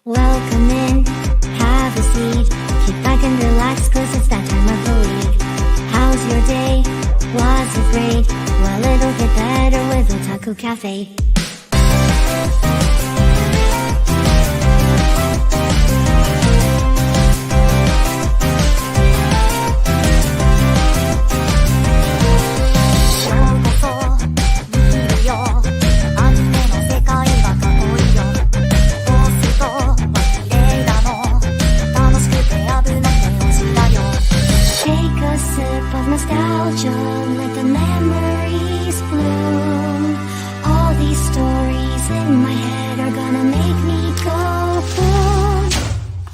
Welcome in, have a seat. Kick back and relax, cause it's that time of the week. How's your day? Was it great? Well, it'll get better with Otalku Cafe. Nostalgia, let the memories bloom. All these stories in my head are gonna make me go boom.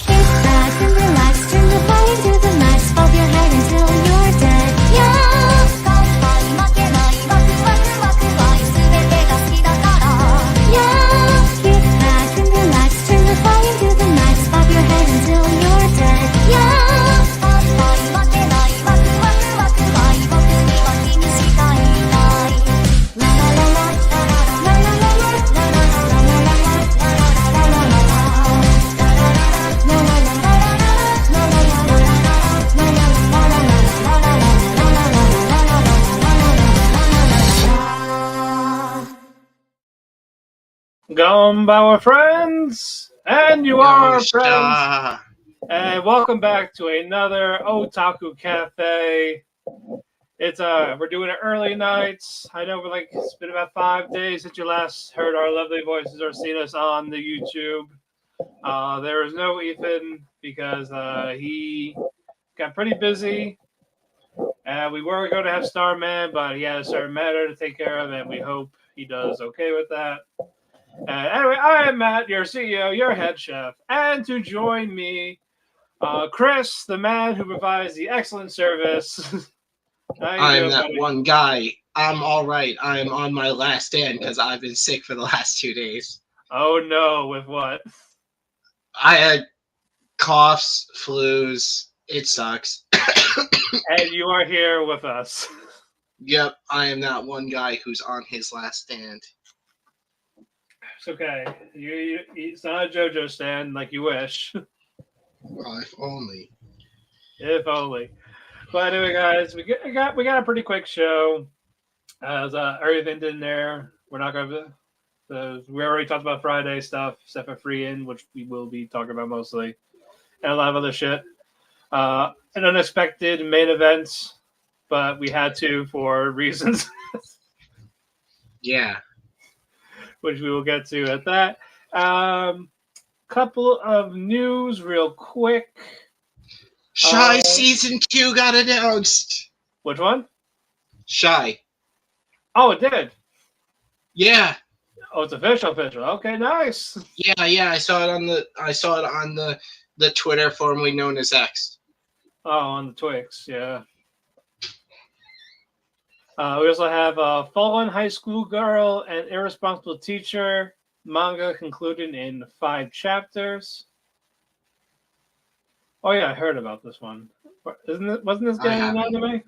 Kick back and relax, turn the volume to the max, bob your head until you're dead. Yeah! Yeah! Kick back and relax, turn the volume to the max, bob your head until you're dead. Yeah! Gombawa friends, and you are our friends, and welcome back to another Otaku Cafe. We're doing it early nights. I know it's been about 5 days since you last heard our lovely voices or seen us on the YouTube. There is no Ethan because he got pretty busy. We were going to have Starman, but he had a certain matter to take care of, and we hope he does okay with that. Anyway, I am Matt, your CEO, your head chef, and to join me, Chris, the man who provides the excellent service. I'm that one guy. I'm all right. I'm on my last stand because I've been sick for the last 2 days. Oh no, with what? I had coughs, flus. It sucks. And you are here with us. Yep, I am that one guy who's on his last stand. It's okay. It's not a JoJo stand like you wish. Well, if only. If only. But anyway, guys, we got a pretty quick show. As everything in there, we're not gonna. We already talked about Friday stuff, except for Free In, which we will be talking about mostly, and a lot of other shit. An unexpected main event, but we had to for reasons. Yeah. Which we will get to at that. Couple of news real quick. Shy Season 2 got announced. Which one? Shy. Oh, it did? Yeah. Oh, it's official. Okay, nice. Yeah, I saw it on the Twitter formerly known as X. Oh, on the Twix, yeah. We also have Fallen High School Girl and Irresponsible Teacher manga concluded in 5 chapters. Oh yeah, I heard about this one. Wasn't this getting an anime?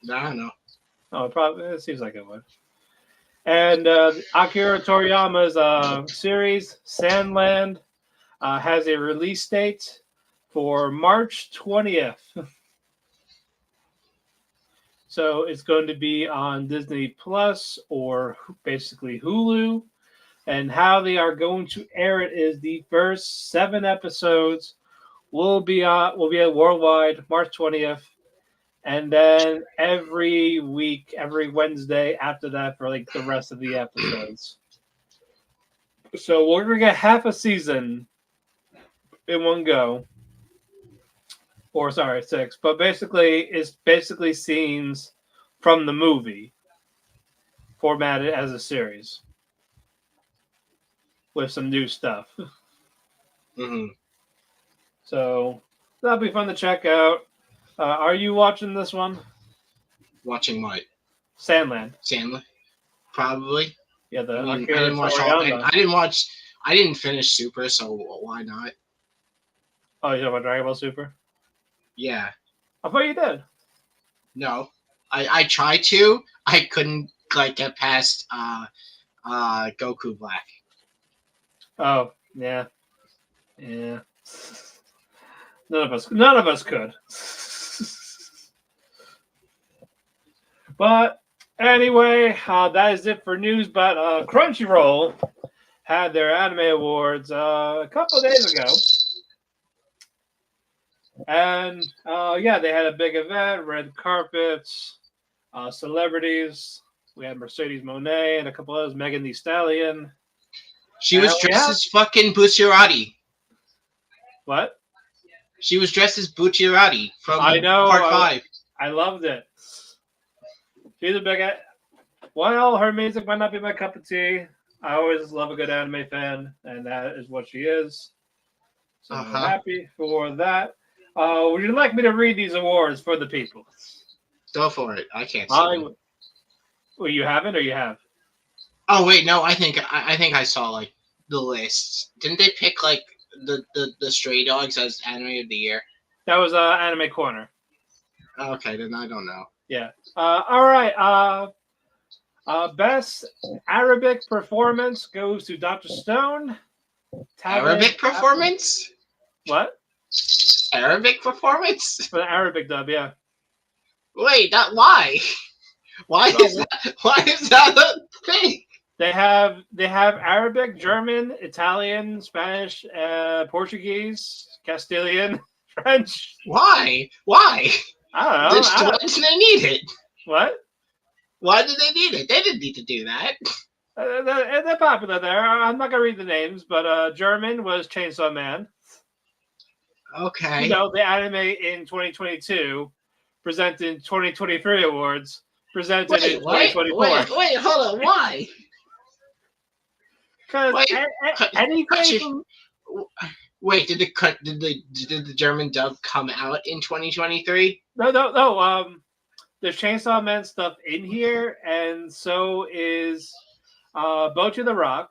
No. Oh, it seems like it would. And Akira Toriyama's series Sandland has a release date for March 20th. So it's going to be on Disney Plus or basically Hulu. And how they are going to air it is the first 7 episodes will be worldwide March 20th. And then every week, every Wednesday after that for the rest of the episodes. So we're going to get half a season in one go. Or 6. But it's scenes from the movie formatted as a series with some new stuff. Mm-hmm. So that'll be fun to check out. Are you watching this one? Watching what? Sandland. Probably. Yeah, I didn't watch I didn't finish Super, so why not? Oh, you talking about Dragon Ball Super? Yeah. I thought you did. No. I tried to. I couldn't get past Goku Black. Oh, yeah. Yeah. None of us could. But anyway, that is it for news. But Crunchyroll had their anime awards a couple of days ago. And yeah, they had a big event, red carpets, celebrities. We had Mercedes Monet and a couple others, Megan Thee Stallion. She was dressed as fucking Bucchigiri. What? She was dressed as Bucchigiri from I know, Part 5. I loved it. She's a big... Well, her music might not be my cup of tea. I always love a good anime fan, and that is what she is. So I'm happy for that. Would you like me to read these awards for the people? Go for it. I can't see. Well, you haven't, or you have? Oh wait, no. I think I saw like the lists. Didn't they pick like the Stray Dogs as anime of the year? That was Anime Corner. Okay, then I don't know. Yeah. All right. Best Arabic performance goes to Dr. Stone. Arabic performance? What? Arabic performance? For the Arabic dub, yeah. Wait, why? Why is that a thing? They have Arabic, German, Italian, Spanish, Portuguese, Castilian, French. Why? I don't know. Why did they need it? What? Why did they need it? They didn't need to do that. They're popular there. I'm not gonna read the names, but German was Chainsaw Man. Okay. You know, the anime in 2022 presented 2023 awards presented in 2024. Wait, hold on. Why? Because anything. Wait, did the German dub come out in 2023? No. There's Chainsaw Man stuff in here, and so is Boat to the Rock,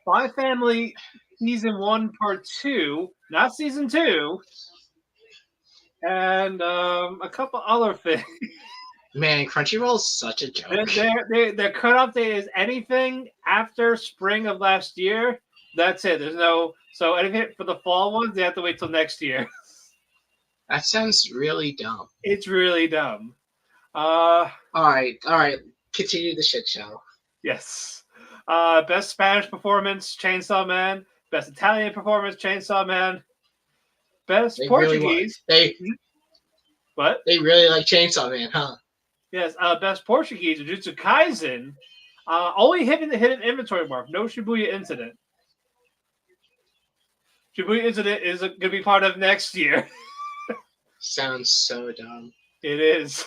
Spy Family Season 1 Part 2, not Season 2, and a couple other things. Man, Crunchyroll's such a joke. Their cutoff date is anything after spring of last year. That's it. So anything for the fall ones, they have to wait till next year. That sounds really dumb. It's really dumb. All right. Continue the shit show. Yes. Best Spanish performance, Chainsaw Man. Best Italian performance, Chainsaw Man. Best Portuguese. What? They really like Chainsaw Man, huh? Yes. Best Portuguese, Jujutsu Kaisen. Only hitting the hidden inventory mark. No Shibuya Incident. Shibuya Incident is going to be part of next year. Sounds so dumb. It is.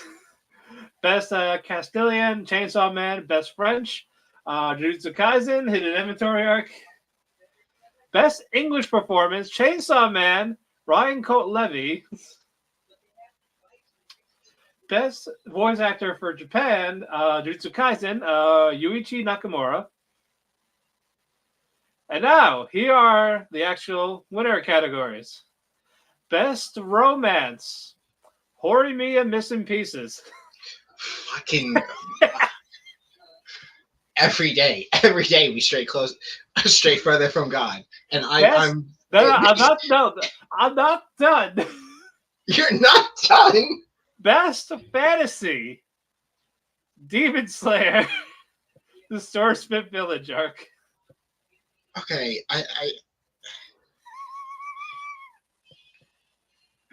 Best Castilian, Chainsaw Man. Best French, Jujutsu Kaisen, Hidden Inventory Arc. Best English performance, Chainsaw Man, Ryan Colt Levy. Best voice actor for Japan, Jujutsu Kaisen, Yuichi Nakamura. And now, here are the actual winner categories. Best Romance, Horimiya Missing Pieces. Fucking every day we stray further from God, and I'm not done. You're not done. Best Fantasy, Demon Slayer, the Star Spit Village arc. Okay, I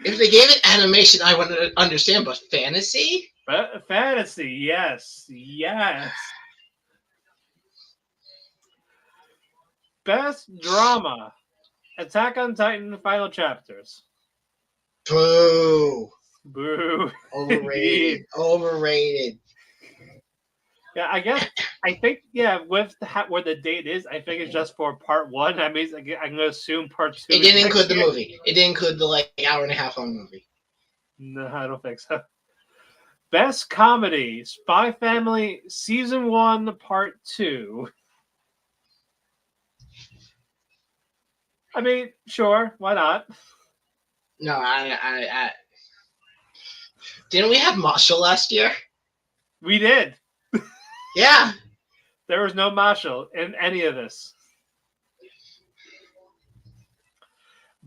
if they gave it animation, I would understand, but fantasy? Fantasy, yes. Best Drama, Attack on Titan Final Chapters. Boo. Overrated. Yeah, I think, with where the date is, I think it's just for part 1. That means I'm going to assume part 2. It didn't include the movie. It didn't include the hour and a half long movie. No, I don't think so. Best Comedy, Spy Family Season 1 Part 2. I mean, sure, why not? No, I didn't we have Marshall last year? We did. Yeah. There was no Marshall in any of this.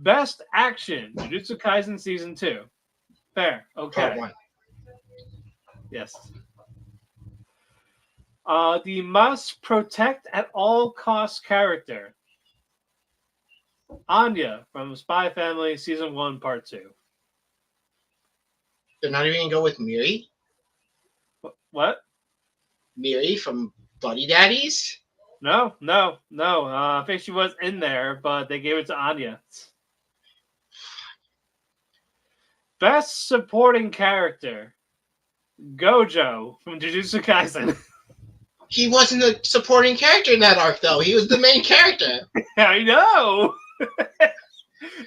Best Action, Jujutsu Kaisen Season 2. Fair. Okay. Part 1. Yes. The must protect at all costs character. Anya from Spy Family Season 1, Part 2. They're not even going to go with Miri? What? Miri from Buddy Daddies? No. I think she was in there, but they gave it to Anya. Best Supporting Character. Gojo from Jujutsu Kaisen. He wasn't a supporting character in that arc, though. He was the main character. I know.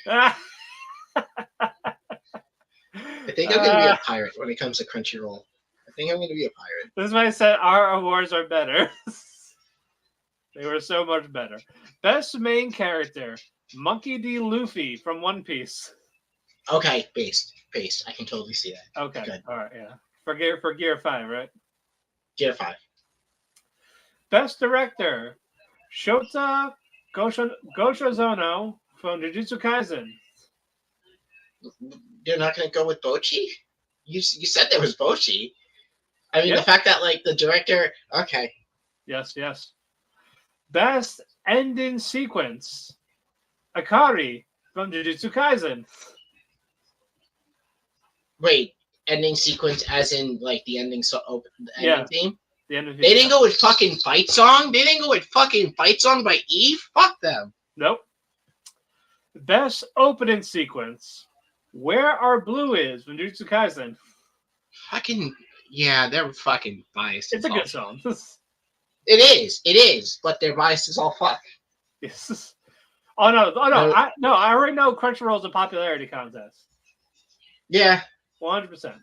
I think I'm going to be a pirate when it comes to Crunchyroll. I think I'm going to be a pirate. This is why I said our awards are better. They were so much better. Best Main Character. Monkey D. Luffy from One Piece. Okay, based. I can totally see that. Okay, good. All right, yeah. For Gear 5, right? Gear 5. Best Director. Shota Goshozono from Jujutsu Kaisen. You're not going to go with Bochi? You said there was Bochi. I mean, Yep. The fact that, the director... Okay. Yes. Best Ending Sequence. Akari from Jujutsu Kaisen. Wait, ending sequence as in, the ending, ending theme? The end of They didn't go with fucking Fight Song? They didn't go with fucking Fight Song by Eve? Fuck them. Nope. Best Opening Sequence. Where Our Blue Is from Jujutsu Kaisen. Fucking... Yeah, they're fucking biased. It's a good song. It is, but their bias is all fuck. Yes. Oh no! I already know Crunchyroll's a popularity contest. Yeah. 100%.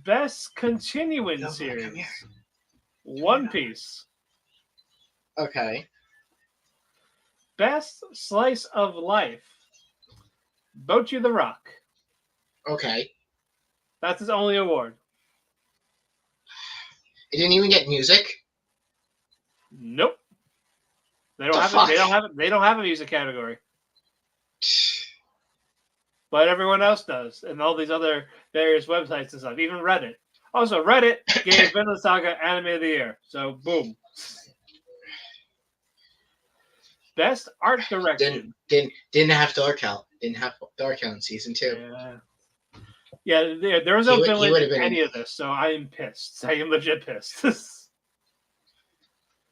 Best Continuing Series. One Piece. Okay. Best Slice of Life. Bocchi the Rock. Okay. That's his only award. It didn't even get music? Nope. They don't have a music category. But everyone else does, and all these other various websites and stuff, even Reddit. Also, Reddit gave Vinland Saga Anime of the Year. So, boom. Best Art Direction. Didn't have Dark Out. Didn't have Dark Out in Season 2. Yeah, there was no villain in any of this, so I am pissed. I am legit pissed.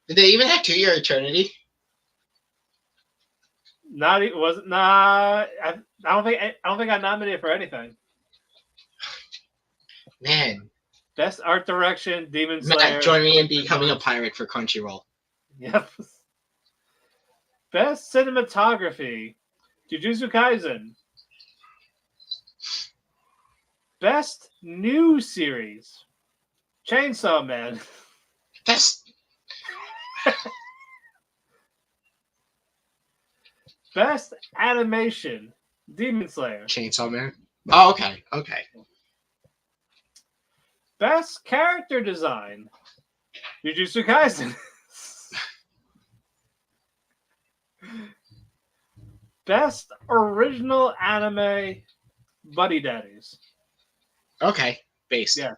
Did they even have 2 Year Eternity? I don't think I nominated for anything. Man. Best Art Direction, Demon Slayer. Matt, join me in becoming a pirate for Crunchyroll. Yep. Best Cinematography, Jujutsu Kaisen. Best New Series, Chainsaw Man. Best Animation, Demon Slayer. Chainsaw Man? Oh, okay. Best Character Design, Jujutsu Kaisen. Best Original Anime, Buddy Daddies. Okay, based. Yeah,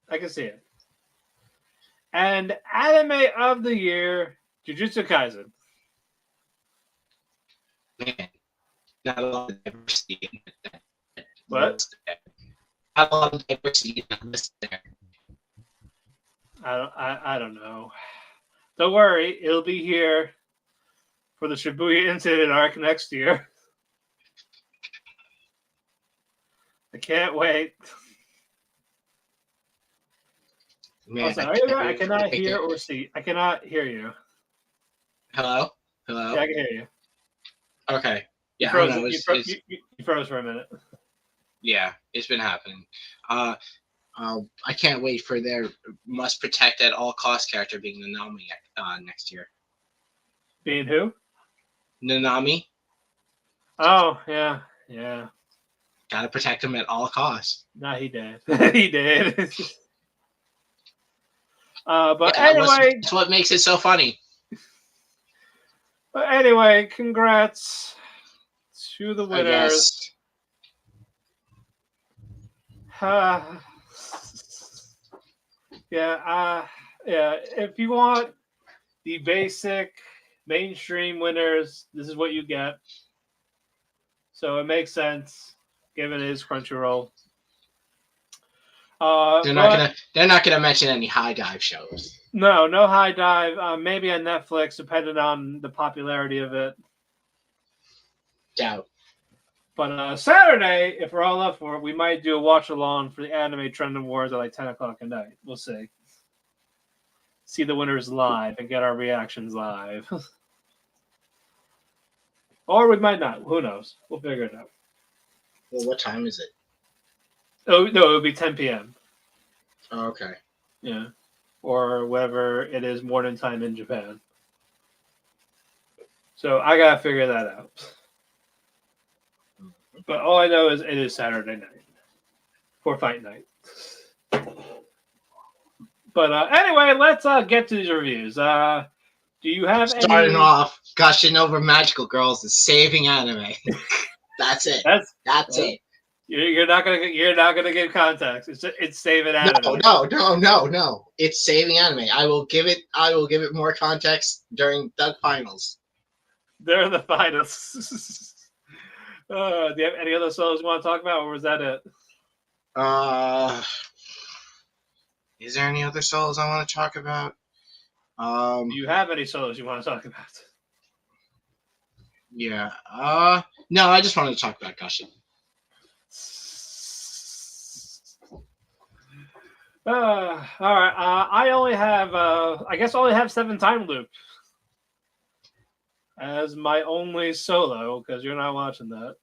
I can see it. And Anime of the Year, Jujutsu Kaisen. Man, not a lot of diversity. What? Not a lot of diversity in that list there. I don't know. Don't worry, it'll be here for the Shibuya Incident arc next year. I can't wait. Man, Also, I cannot hear or see. I cannot hear you. Hello? Yeah, I can hear you. Okay. Yeah, You froze for a minute. Yeah, it's been happening. I can't wait for their must protect at all cost character being Nanami next year. Being who? Nanami. Oh, yeah. Gotta protect him at all costs. Nah, he did. He did. But yeah, anyway, that's what makes it so funny. But anyway, congrats To the I winners. Yeah, if you want the basic mainstream winners, this is what you get. So it makes sense, given it is Crunchyroll. They're not gonna mention any high dive shows. No high dive. Maybe on Netflix, depending on the popularity of it. Doubt. But Saturday, if we're all up for it, we might do a watch along for the Anime Trend Awards at like 10 o'clock at night. We'll see. See the winners live and get our reactions live. Or we might not. Who knows? We'll figure it out. Well, what time is it? Oh, no, it'll be 10 p.m. Oh, okay. Yeah. Or whatever it is morning time in Japan. So I got to figure that out. But all I know is it is Saturday night for fight night. But anyway, let's get to these reviews. Do you have Starting off, gushing over magical girls is saving anime. That's it. That's it. You're not gonna give context. It's saving anime. No. It's saving anime. I will give it more context during the finals. They're the finals. Do you have any other solos you want to talk about, or was that it? Is there any other solos I want to talk about? Do you have any solos you want to talk about? Yeah. No, I just wanted to talk about gushing. All right. I only have, I guess, only have 7 Time Loop as my only solo because you're not watching that,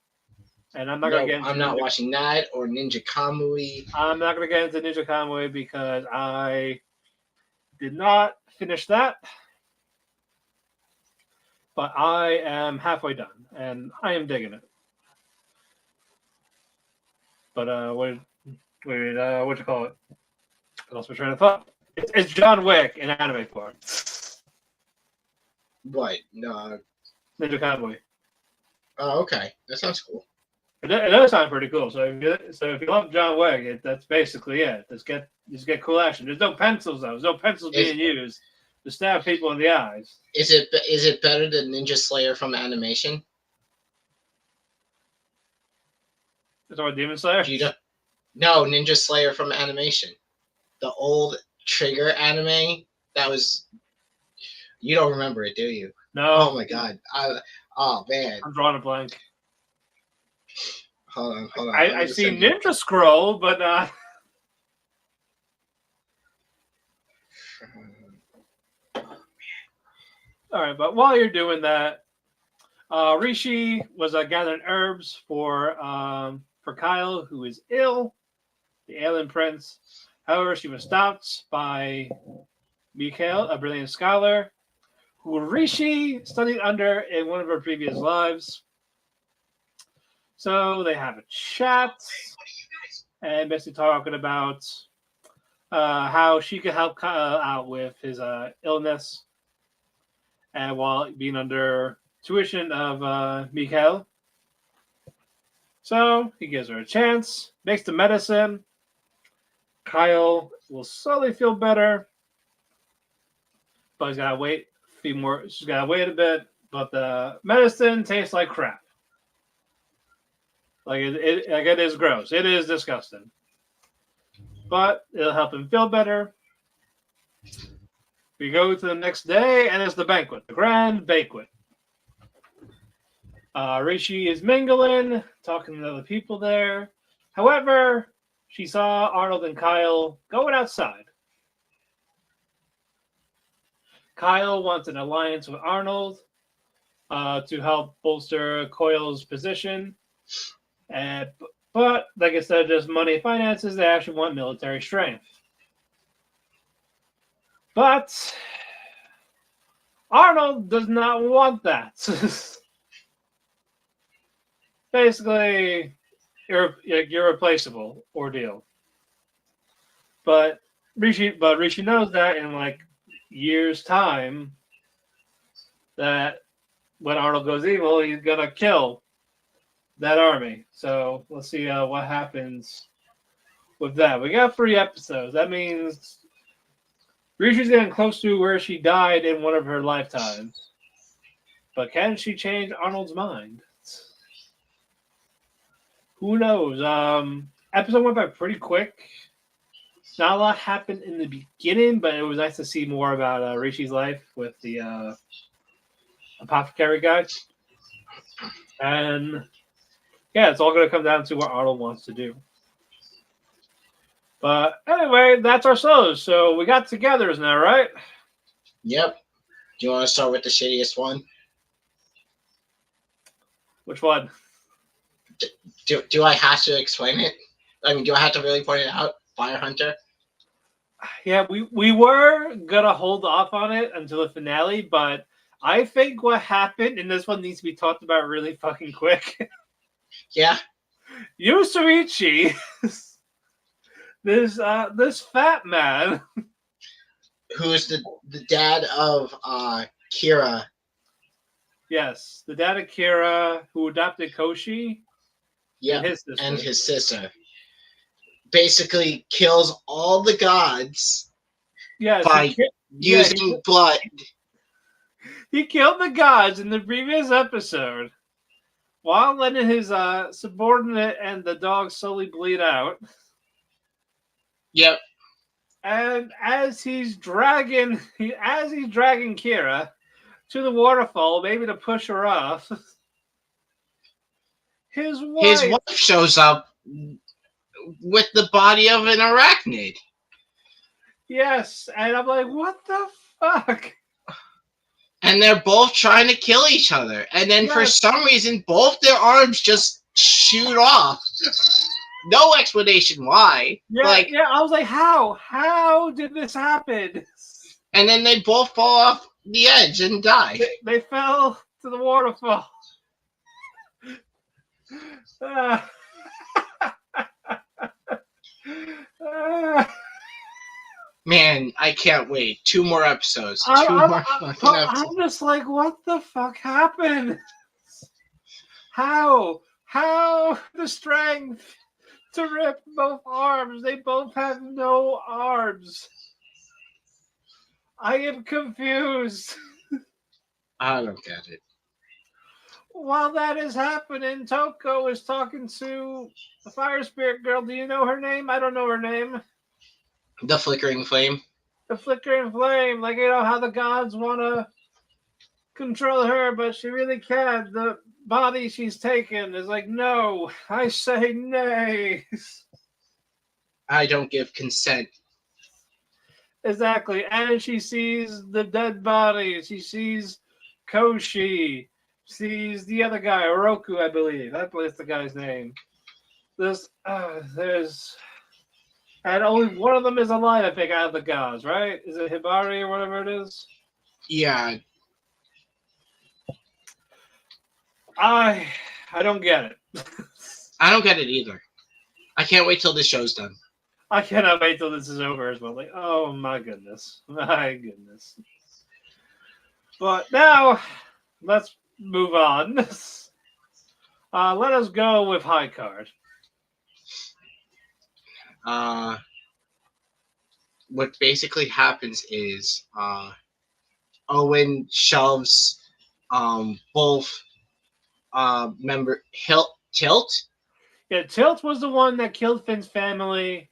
and I'm not gonna get. I'm not watching that or Ninja Kamui. I'm not gonna get into Ninja Kamui because I did not finish that, but I am halfway done and I am digging it. But what you call it? I lost my train of thought. It's John Wick in anime form. What? No. Ninja Kamui. Oh, okay. That sounds cool. It does sound pretty cool. So if you love John Wick, that's basically it. Just get cool action. There's no pencils though. There's no pencils being used to stab people in the eyes. Is it better than Ninja Slayer from animation? Is that Demon Slayer? No, Ninja Slayer from animation. The old Trigger anime that was. You don't remember it, do you? No. Oh my god. Oh man. I'm drawing a blank. Hold on. I've seen Ninja Scroll, but not. All right, but while you're doing that, Rishi was gathering herbs for Kyle, who is ill, the alien prince. However, she was stopped by Mikhail, a brilliant scholar, who Rishi studied under in one of her previous lives. So they have a chat and basically talking about how she could help Kyle out with his illness and while being under tuition of Mikhail. So he gives her a chance, makes the medicine. Kyle will slowly feel better, but he's gotta wait a few more. She's gotta wait a bit, but the medicine tastes like crap. Like it is gross. It is disgusting. But it'll help him feel better. We go to the next day, and it's the banquet, the grand banquet. Rishi is mingling, talking to other people there. However, she saw Arnold and Kyle going outside. Kyle wants an alliance with Arnold to help bolster Coyle's position. But like I said, just money and finances, they actually want military strength. But Arnold does not want that. Basically, you're replaceable ordeal. But Rishi knows that in like years' time, that when Arnold goes evil, he's gonna kill that army. So let's see what happens with that. We got 3 episodes. That means Rishi's getting close to where she died in one of her lifetimes. But can she change Arnold's mind? Who knows? Episode went by pretty quick. Not a lot happened in the beginning, but it was nice to see more about Rishi's life with the apothecary guy. And yeah, it's all going to come down to what Arnold wants to do. But anyway, that's our shows. So we got togethers now, right? Yep. Do you want to start with the shittiest one? Which one? Do I have to explain it? I mean, do I have to really point it out? Fire Hunter? Yeah, we were gonna hold off on it until the finale, but I think what happened in this one needs to be talked about really fucking quick. Yeah. Yusuichi, this fat man, who's the dad of Kira. Yes, the dad of Kira, who adopted Koshi. Yeah, and his sister. Basically kills all the gods by using blood. He killed the gods in the previous episode while letting his subordinate and the dog slowly bleed out. Yep. And as he's dragging Kira to the waterfall, maybe to push her off, his wife shows up with the body of an arachnid. Yes, and I'm like, what the fuck? And they're both trying to kill each other. And then for some reason, both their arms just shoot off. No explanation why. Yeah, I was like, how? How did this happen? And then they both fall off the edge and die. They fell to the waterfall. Man, I can't wait. 2 more episodes. I'm just like, what the fuck happened? How the strength to rip both arms? They both have no arms. I am confused. I don't get it. While that is happening, Toko is talking to the fire spirit girl. Do you know her name? I don't know her name. The Flickering Flame. The Flickering Flame. Like, you know how the gods want to control her, but she really can't. The body she's taken is like, no, I say nay. I don't give consent. Exactly. And she sees the dead body. She sees Koshi. Sees the other guy, Oroku, I believe. That's the guy's name. There's and only one of them is alive, I think, out of the gods, right? Is it Hibari or whatever it is? Yeah. I don't get it. I don't get it either. I can't wait till this show's done. I cannot wait till this is over as well. Like, oh my goodness. My goodness. But now, let's move on. Let us go with high card. What basically happens is Owen shoves both member Tilt. Yeah, Tilt was the one that killed Finn's family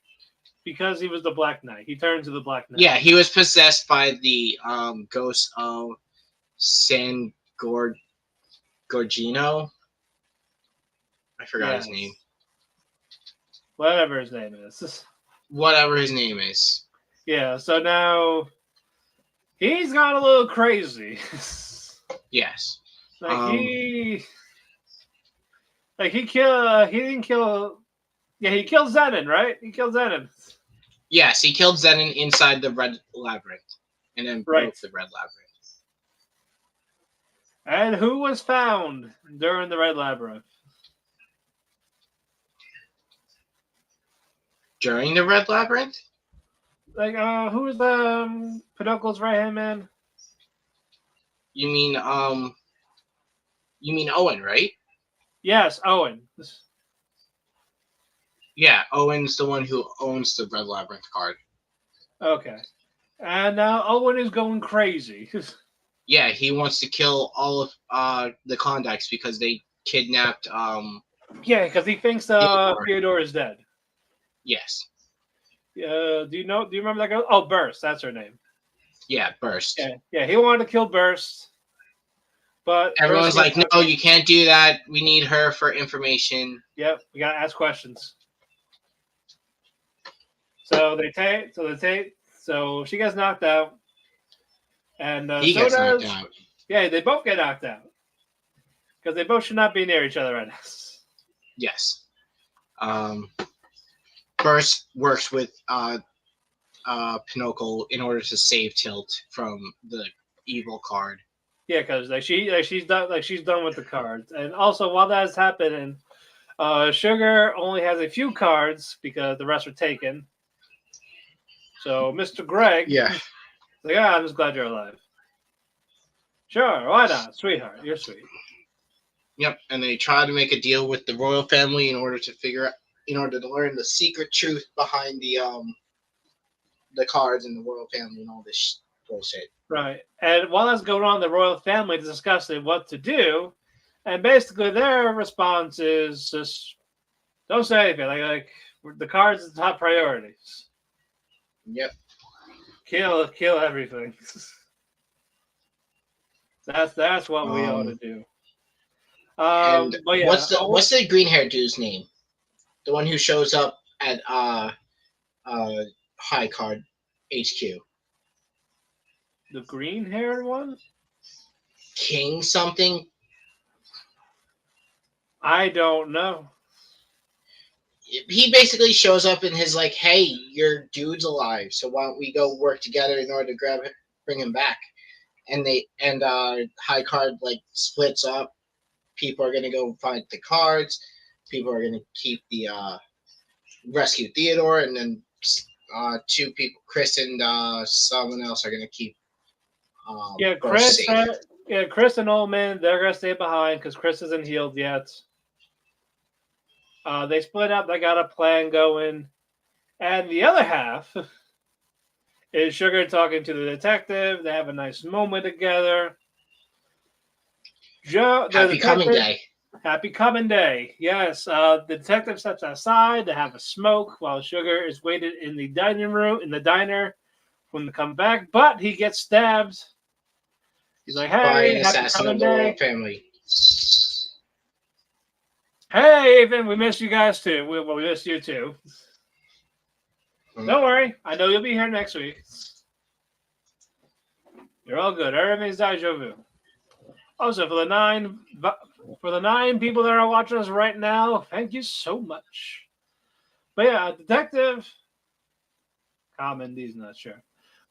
because he was the Black Knight. He turned to the Black Knight. Yeah, he was possessed by the ghost of San Gorgino. I forgot his name. Whatever his name is. Whatever his name is. Yeah, so now he's gone a little crazy. Yes. He didn't kill. Yeah, he killed Zenon, right? He killed Zenon. Yes, he killed Zenon inside the Red Labyrinth, and then broke the Red Labyrinth. And who was found during the Red Labyrinth? During the Red Labyrinth? Like, who was the Pinocchio's right hand man? You mean Owen, right? Yes, Owen. Yeah, Owen's the one who owns the Red Labyrinth card. Okay. And now Owen is going crazy. Yeah, he wants to kill all of the Klondikes because they kidnapped Yeah, because he thinks Theodore is dead. Yes. Do you remember that girl? Oh, Burst, that's her name. Yeah, Burst. Yeah, he wanted to kill Burst. But everyone's like, no, you can't do that. We need her for information. Yep, we gotta ask questions. So she gets knocked out. And he gets knocked out. Yeah, they both get knocked out. Because they both should not be near each other right now. Yes. Burst works with Pinocchio in order to save Tilt from the evil card. Yeah, because she's done with the cards, and also while that is happening, Sugar only has a few cards because the rest are taken. So Mr. Greg, like, I'm just glad you're alive. Sure, why not, sweetheart? You're sweet. Yep, and they try to make a deal with the royal family in order to learn the secret truth behind the cards and the royal family and all this bullshit. Right. And while that's going on, the royal family is discussing what to do. And basically their response is just don't say anything. Like the cards is the top priorities. Yep. Kill everything. That's what we ought to do. And but yeah, what's the green haired dude's name? The one who shows up at High Card HQ. The green haired one? King something? I don't know. He basically shows up and is like, hey, your dude's alive, so why don't we go work together in order to bring him back? And High Card like splits up. People are gonna go find the cards. People are gonna keep the rescue Theodore, and then two people, Chris and someone else, are gonna keep. Chris and Old Man, they're gonna stay behind because Chris isn't healed yet. They split up. They got a plan going, and the other half is Sugar talking to the detective. They have a nice moment together. Happy coming day. Happy coming day. Yes. The detective steps outside to have a smoke while Sugar is waited in the diner for him to come back, but he gets stabbed. He's like, hey, happy coming day. Family. Hey, Ethan, we missed you guys too. We missed you too. Don't worry. I know you'll be here next week. You're all good. Everything's deja vu. Also, for the 9 people that are watching us right now, thank you so much. But yeah, detective. Common, he's not sure.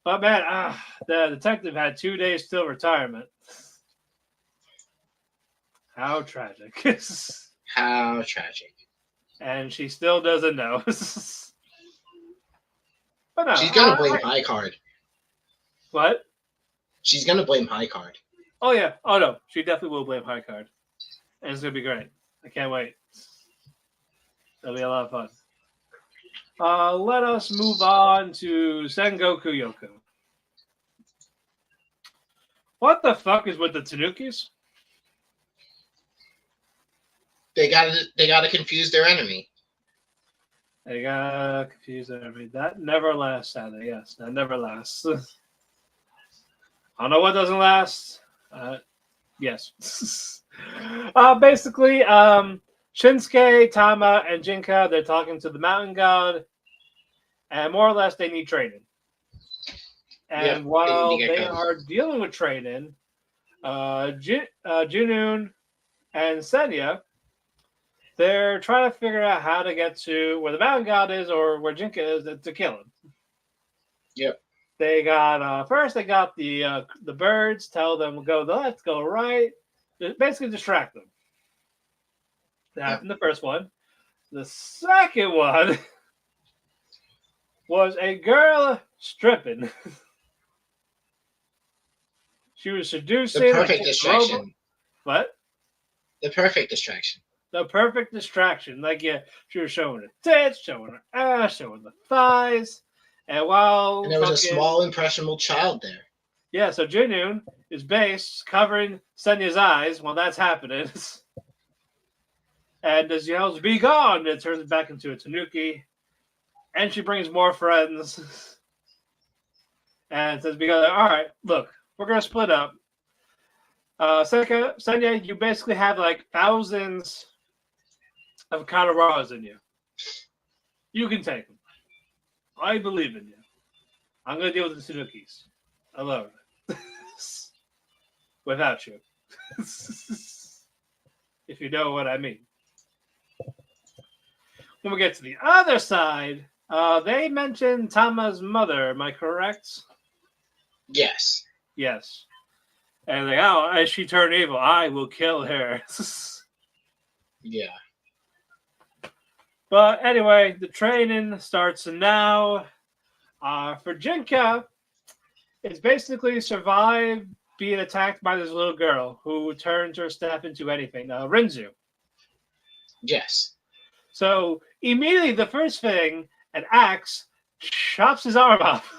But man, the detective had 2 days till retirement. How tragic. How tragic. And she still doesn't know. But no, she's gonna blame High Card. What? She's gonna blame High Card. Oh yeah. Oh no, she definitely will blame High Card. And it's gonna be great. I can't wait. It'll be a lot of fun. Let us move on to Sengoku Yoko. What the fuck is with the Tanukis? They gotta confuse their enemy. They gotta confuse their enemy. That never lasts, sadly. Yes, that never lasts. I don't know what doesn't last. Yes. Basically, Shinsuke, Tama, and Jinka, they're talking to the Mountain God, and more or less they need training. And while they are dealing with training, Junoon and Senya, they're trying to figure out how to get to where the Mountain God is or where Jinka is to kill him. Yep. They got first. They got the birds. Tell them go left, go right. Basically, distract them. That happened the first one. The second one was a girl stripping. She was seducing. The perfect distraction. What? The perfect distraction. The perfect distraction. Like, yeah, she was showing her tits, showing her ass, showing the thighs. And while And there was a small, impressionable child there. Yeah, so Jinyoon is base covering Senya's eyes while that's happening. And as yells, "Be gone!" It turns back into a tanuki. And she brings more friends. And says, "Because, all right, look, we're going to split up. Senya, you basically have like thousands of Kanaras in you. You can take them. I believe in you. I'm going to deal with the Tanukis alone. Without you. If you know what I mean. When we get to the other side, they mentioned Tama's mother. Am I correct? Yes. Yes. And like, oh, as she turned evil, I will kill her. Yeah. But anyway, the training starts now. For Jinka, it's basically survive being attacked by this little girl who turns her staff into anything. Rinzu. Yes. So immediately the first thing, an axe chops his arm off.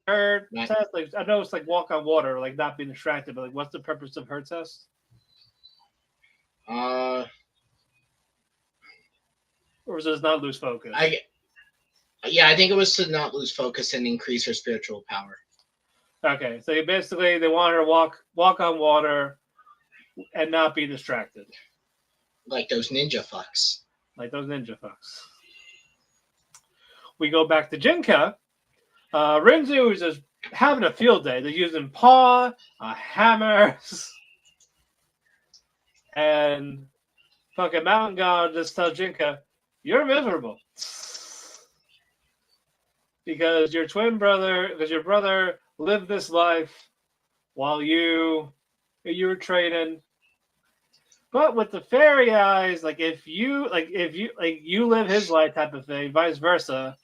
Her test, like I know it's like walk on water, like not being distracted, but like what's the purpose of her test? Or was it not lose focus? I think it was to not lose focus and increase her spiritual power. Okay, so basically they want her to walk on water and not be distracted. Like those ninja fucks. We go back to Jinka. Rinzu is just having a field day. They're using paw, hammers, and fucking Mountain God just tells Jinka, "You're miserable because your brother lived this life while you were training." But with the fairy eyes, if you live his life type of thing, vice versa.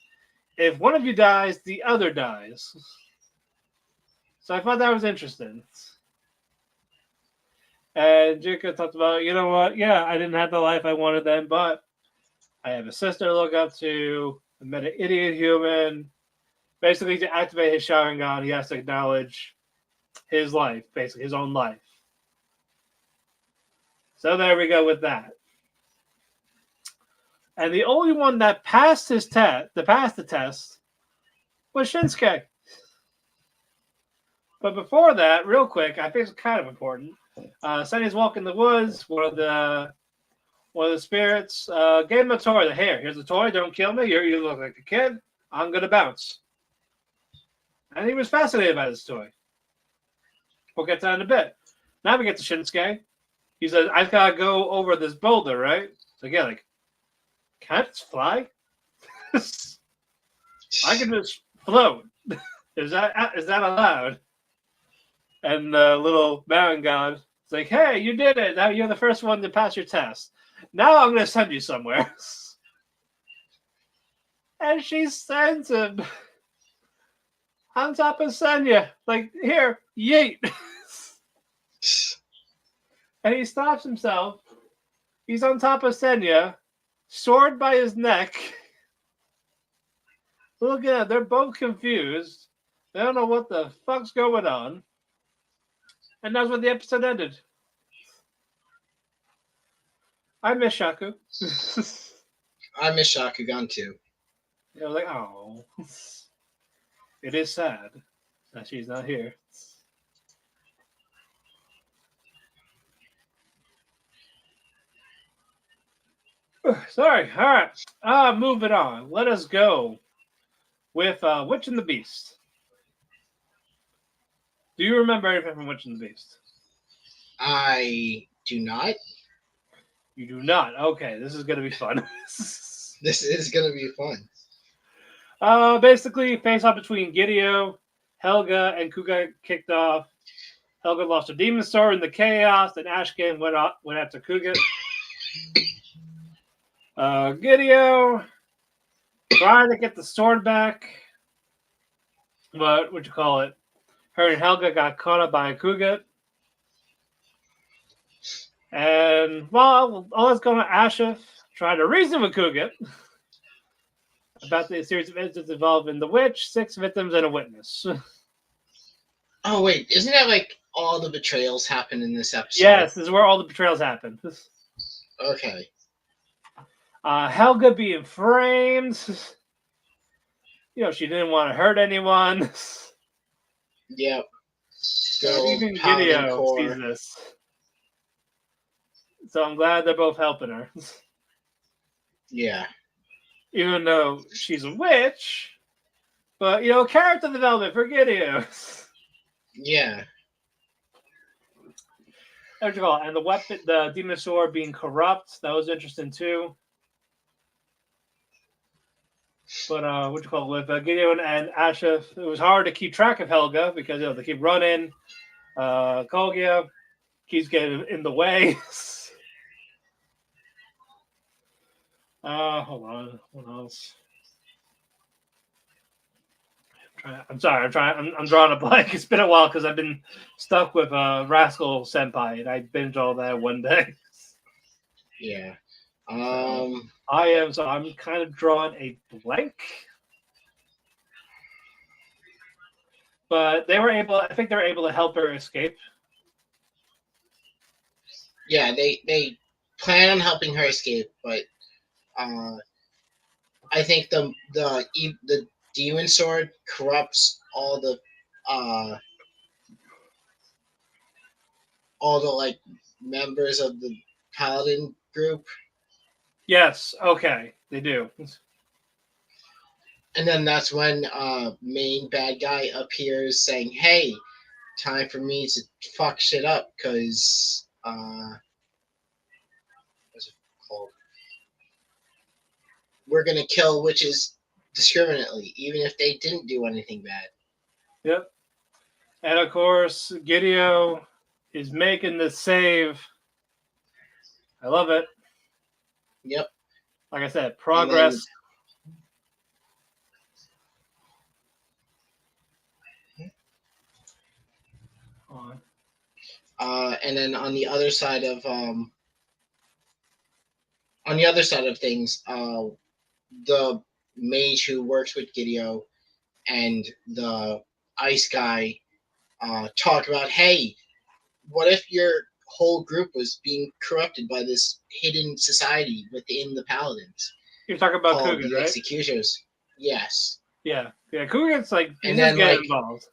If one of you dies, the other dies. So I thought that was interesting. And Jinka talked about, you know what? Yeah, I didn't have the life I wanted then, but I have a sister to look up to. I met an idiot human. Basically, to activate his Sharingan, he has to acknowledge his life, basically his own life. So there we go with that. And the only one that passed the test, was Shinsuke. But before that, real quick, I think it's kind of important. Senya's walking in the woods. One of the spirits gave him a toy. Here's a toy. Don't kill me. You look like a kid. I'm gonna bounce. And he was fascinated by this toy. We'll get to that in a bit. Now we get to Shinsuke. He says, "I've got to go over this boulder, right?" So yeah, can I just fly? I can just float. Is that allowed? And the little mountain god is like, "Hey, you did it. Now you're the first one to pass your test. Now I'm going to send you somewhere." And she sends him on top of Senya. Like, here, yeet. And he stops himself. He's on top of Senya, sword by his neck. Look at that. They're both confused. They don't know what the fuck's going on. And that's where the episode ended. I miss Shaku. I miss Shakugan too. I was like, oh. It is sad that she's not here. Sorry. All right. Moving on. Let us go with Witch and the Beast. Do you remember anything from Witch and the Beast? I do not. You do not. Okay, this is going to be fun. This is going to be fun. Basically, face-off between Gideo, Helga, and Kuga kicked off. Helga lost her demon sword in the chaos, then Ashken went after Kuga. Gideo tried to get the sword back, But what you call it? Her and Helga got caught up by a Kuget. And well, all that's going on, Asha tried to reason with Kuget about the series of incidents involving the witch, 6 victims, and a witness. Oh wait, isn't that like all the betrayals happen in this episode? Yes, this is where all the betrayals happen. Okay. Helga being framed. She didn't want to hurt anyone. Yep. So even Gideo sees this. So I'm glad they're both helping her. Yeah. Even though she's a witch. But, character development for Gideo. Yeah. What you call it? And the weapon, the demon sword being corrupt, that was interesting too. But what you call it? With Gideon and Asha, it was hard to keep track of Helga because they keep running. Kogia keeps getting in the way. Hold on. What else? I'm sorry. I'm drawing a blank. It's been a while because I've been stuck with Rascal Senpai, and I binged all that one day. Yeah. So I'm kind of drawing a blank. But I think they were able to help her escape. Yeah, they plan on helping her escape, but I think the demon sword corrupts all the like members of the paladin group. Yes, okay, they do. And then that's when main bad guy appears saying, "Hey, time for me to fuck shit up because what's it called? We're gonna kill witches discriminately, even if they didn't do anything bad." Yep. And of course, Gideo is making the save. I love it. Yep. Like I said, progress. And then on the other side of things, the mage who works with Gideo and the ice guy talk about, hey, what if your whole group was being corrupted by this hidden society within the Paladins? You're talking about called Kugan, the right? Executors. Yes. Yeah. Kugan's like, and then like involved.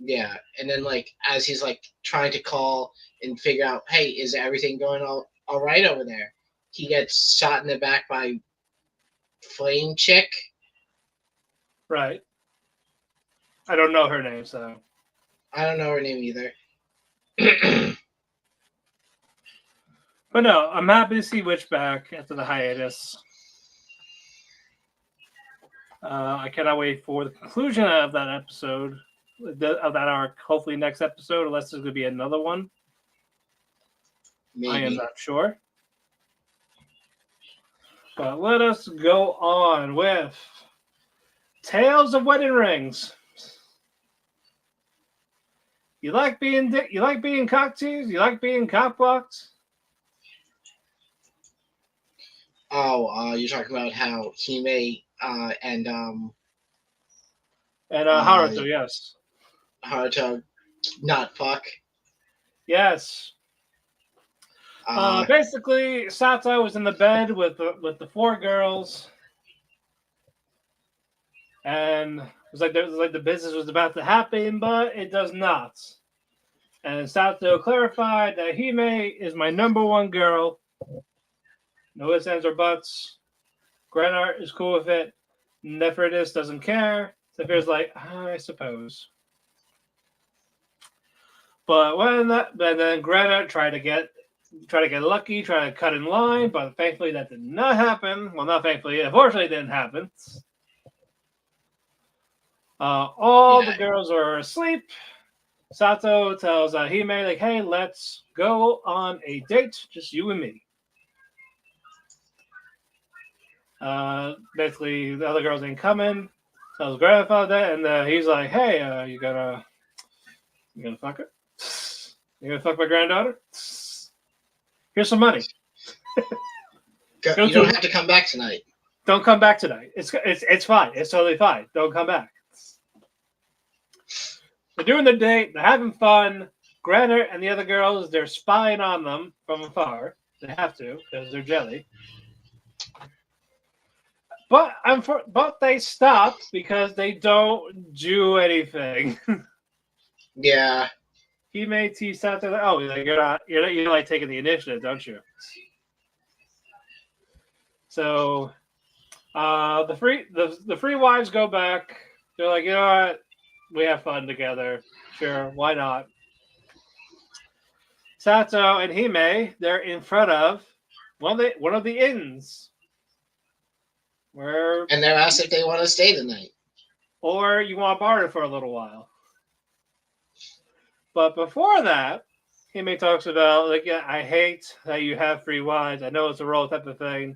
Yeah, and then like as he's like trying to call and figure out, hey, is everything going all right over there? He gets shot in the back by Flame Chick. Right. I don't know her name, so. I don't know her name either. But no, I'm happy to see Witch back after the hiatus. I cannot wait for the conclusion of that episode, of that arc. Hopefully next episode, unless there's going to be another one. Maybe. I am not sure. But let us go on with Tales of Wedding Rings. You like being cock teased? You like being cockblocked? Oh, you're talking about how Hime and Haruto, yes. Haruto not fuck. Yes. Basically, Sato was in the bed with the 4 girls, and it was like the business was about to happen, but it does not. And Sato clarified that Hime is my number 1 girl. No ifs, ands, or buts. Granart is cool with it. Nephritis doesn't care. Zephyr's like, I suppose. But then Granart tried to get lucky, try to cut in line, but thankfully that did not happen. Well, not thankfully, unfortunately, it didn't happen. All the girls are asleep. Sato tells Hime, like, hey, let's go on a date, just you and me. Basically, the other girls ain't coming. So his grandfather, and he's like, "Hey, you gonna fuck it? You gonna fuck my granddaughter? Here's some money. You don't have to come back tonight. Don't come back tonight. It's fine. It's totally fine. Don't come back." They're doing the date. They're having fun. Granite and the other girls, they're spying on them from afar. They have to because they're jelly. But they stop because they don't do anything. Yeah. He made T stop there. Oh, you're like taking the initiative, don't you? So, the free wives go back. They're like, you know what? We have fun together. Sure, why not? Sato and Hime, they're in front of one of the inns. And they're asked if they want to stay the night. Or you want to barter for a little while. But before that, Hime talks about, like, yeah, I hate that you have free wives. I know it's a role type of thing.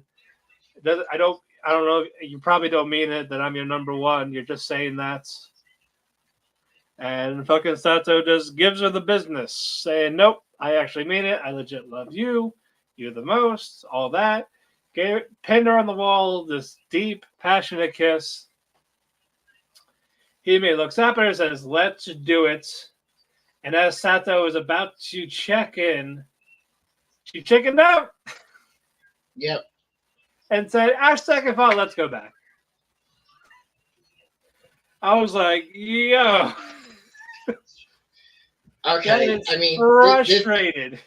I don't know. You probably don't mean it that I'm your number one. You're just saying that. And fucking Sato just gives her the business, saying, nope, I actually mean it. I legit love you. You're the most. All that. Pinned her on the wall, this deep, passionate kiss. Hime looks up at her and says, let's do it. And as Sato is about to check in, she chickened out. Yep. And said, our second thought, let's go back. I was like, yo. Okay, I mean, frustrated.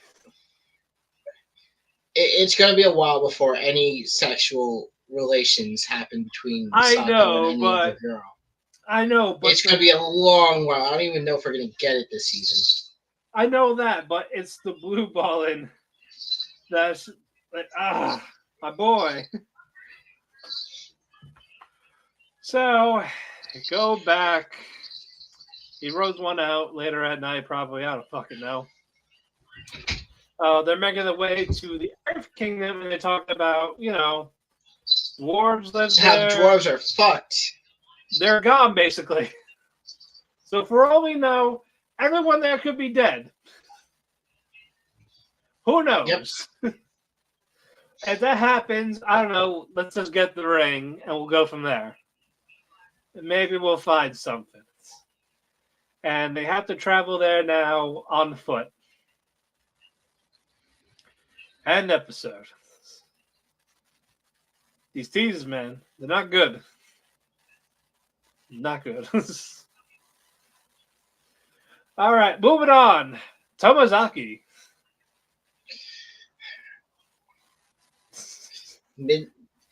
It's going to be a while before any sexual relations happen between Sato and any other girl. I know, but it's going to be a long while. I don't even know if we're going to get it this season. I know that, but it's the blue balling that's like, my boy. So, go back. He rolls one out later at night, probably. I don't fucking know. They're making their way to the Earth Kingdom, and they talk about, dwarves live there. Dwarves are fucked. They're gone, basically. So for all we know, everyone there could be dead. Who knows? Yep. If that happens, I don't know. Let's just get the ring, and we'll go from there. And maybe we'll find something. And they have to travel there now on foot. End episode. These teasers, man, they're not good. Not good. All right, moving on. Tomazaki.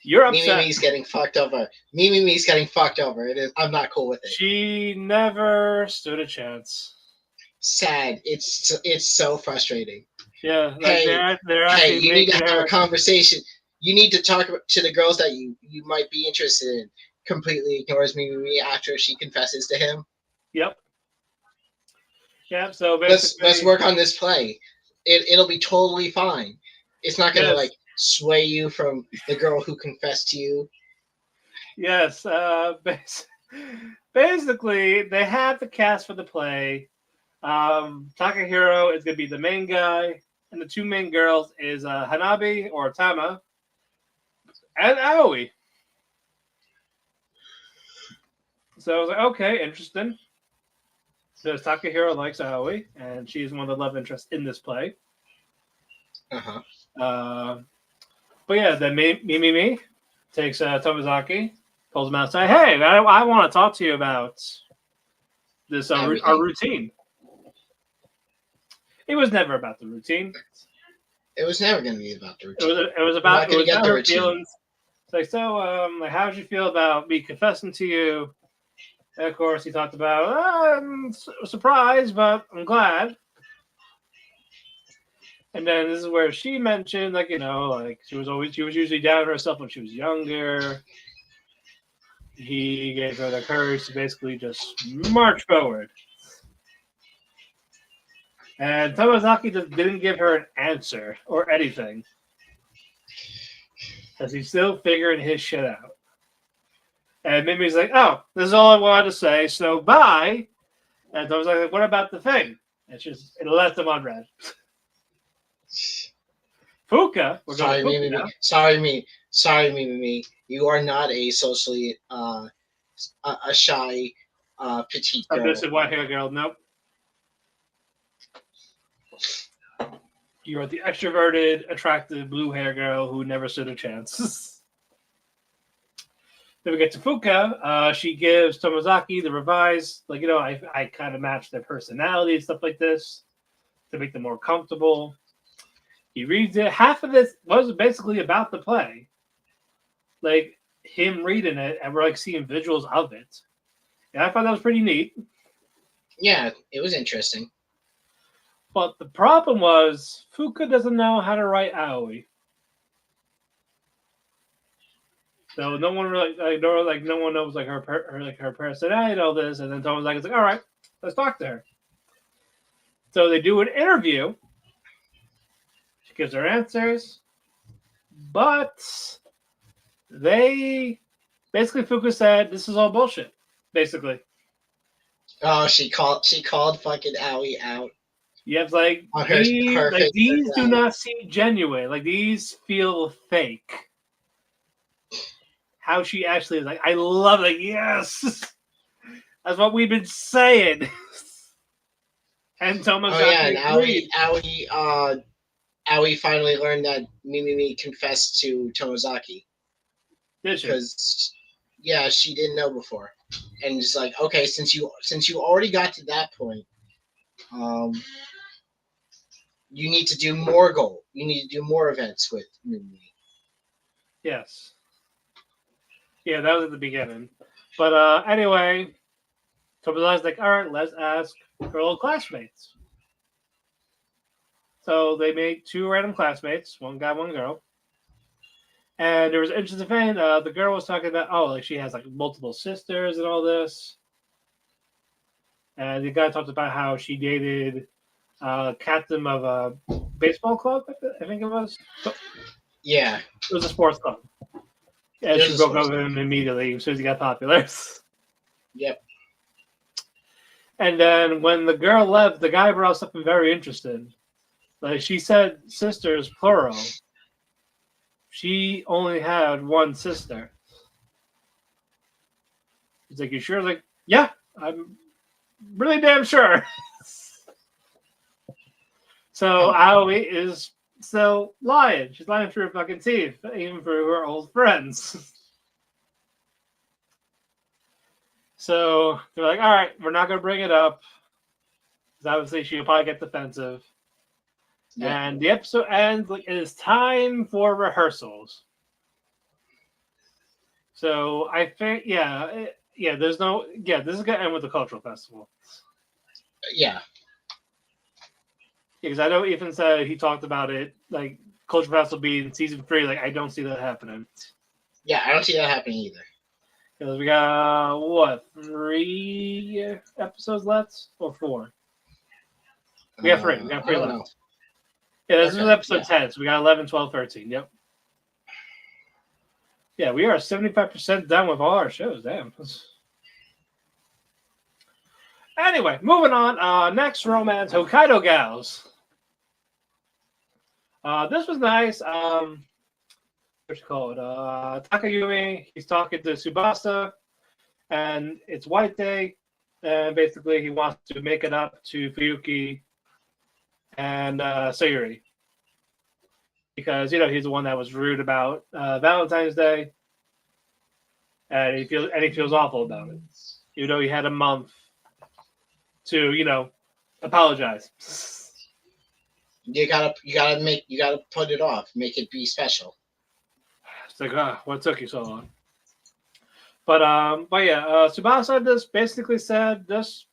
You're upset. Mimi's getting fucked over. Mimi's getting fucked over. I'm not cool with it. She never stood a chance. Sad. It's so frustrating. Yeah. Like hey, you need to have a conversation. You need to talk to the girls that you might be interested in. Completely ignores Mimi after she confesses to him. Yep. Yeah. So basically, let's work on this play. It'll be totally fine. It's not gonna sway you from the girl who confessed to you. Yes. Basically, they have the cast for the play. Takahiro is going to be the main guy, and the two main girls is Hanabi or Tama and Aoi. So I was like, okay, interesting. Because Takahiro likes Aoi, and she's one of the love interests in this play. But yeah, then Mimi takes Tomazaki, pulls him outside. Hey, I want to talk to you about this our routine. It was never about the routine. It was never going to be about the routine. It was about her feelings. It's like, so, how did you feel about me confessing to you? And of course, he talked about, I'm surprised, but I'm glad. And then this is where she mentioned, she was usually down on herself when she was younger. He gave her the courage to basically just march forward. And Tomazaki just didn't give her an answer or anything. Because he's still figuring his shit out. And Mimi's like, oh, this is all I wanted to say, so bye. And I was like, what about the thing? And it left him on red. Fuka, we're going to Fuka now. Sorry, Mimi. You are not a socially a shy petite girl. This is white hair girl. Nope. You are the extroverted, attractive blue hair girl who never stood a chance. Then we get to Fuka. She gives Tomozaki the revised, I kind of match their personality and stuff like this to make them more comfortable. He reads it. Half of this was basically about the play. Like him reading it, and we're like seeing visuals of it. And I thought that was pretty neat. Yeah, it was interesting. But the problem was Fuka doesn't know how to write Aoi. So no one really no one knows her personality and all this. And then Tomozaki all right, let's talk to her. So they do an interview. She gives her answers, but they basically Fuka said this is all bullshit. Basically. Oh, she called fucking Aoi out. Yeah, it's these do not seem genuine. Like these feel fake. How she actually is I love it. Yes, that's what we've been saying. And Tomozaki agreed. Aoi finally learned that Mimi confessed to Tomozaki. Did she? Because she didn't know before, and just like, okay, since you already got to that point, you need to do more goal. You need to do more events with Mimi. Yes. Yeah, that was at the beginning. But anyway, Tomozaki's like, all right, let's ask her old classmates. So they made 2 random classmates, one guy, one girl. And there was an interesting thing. The girl was talking about, she has multiple sisters and all this. And the guy talked about how she dated captain of a baseball club, I think it was. Yeah. It was a sports club. And she broke up with him immediately as soon as he got popular. Yep. And then when the girl left, the guy brought something very interesting. Like she said sisters, plural. She only had one sister. He's like, you sure? Like, yeah, I'm really damn sure. So Aoi is still lying. She's lying through her fucking teeth, even through her old friends. So they're like, all right, we're not going to bring it up. Because obviously she'll probably get defensive. Yeah. And the episode ends it is time for rehearsals. So I think, this is going to end with the cultural festival. Yeah. Because I know Ethan said he talked about it, cultural festival be in season 3. I don't see that happening. Yeah, I don't see that happening either. Because we got, 3 episodes left? Or 4? We got 3. We got 3 left. Know. Yeah, this is episode 10, so we got 11, 12, 13. Yep. Yeah, we are 75% done with all our shows. Damn. Anyway, moving on. Next romance, Hokkaido Gals. This was nice. What's it called? Takayumi, he's talking to Tsubasa, and it's White Day, and basically he wants to make it up to Fuyuki and Sayuri. Because, he's the one that was rude about Valentine's Day, and he feels awful about it. Even though he had a month to, apologize. You gotta put it off, make it be special. It's like, what took you so long? But Tsubasa just basically said, just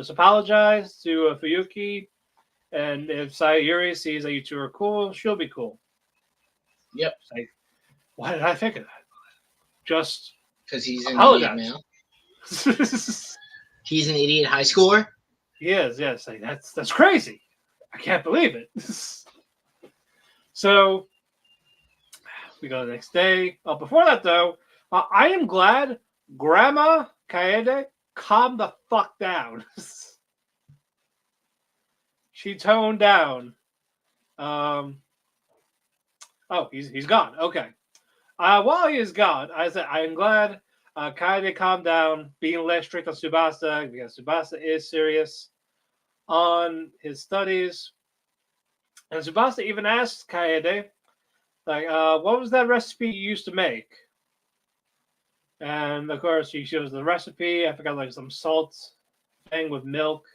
apologize to Fuyuki, and if Sayuri sees that you two are cool, she'll be cool. Yep. It's like, why did I think of that? Just because he's an idiot now. He's an idiot high schooler? He is, yes. That's crazy. I can't believe it. So we go the next day. Before that, though, I am glad Grandma Kaede calmed the fuck down. She toned down. Oh, he's gone. Okay. While he is gone, I said I am glad Kaede calmed down, being less strict on Tsubasa because Tsubasa is serious on his studies. And Tsubasa even asked Kaede, like, what was that recipe you used to make? And of course, he shows the recipe. I forgot, like some salt thing with milk.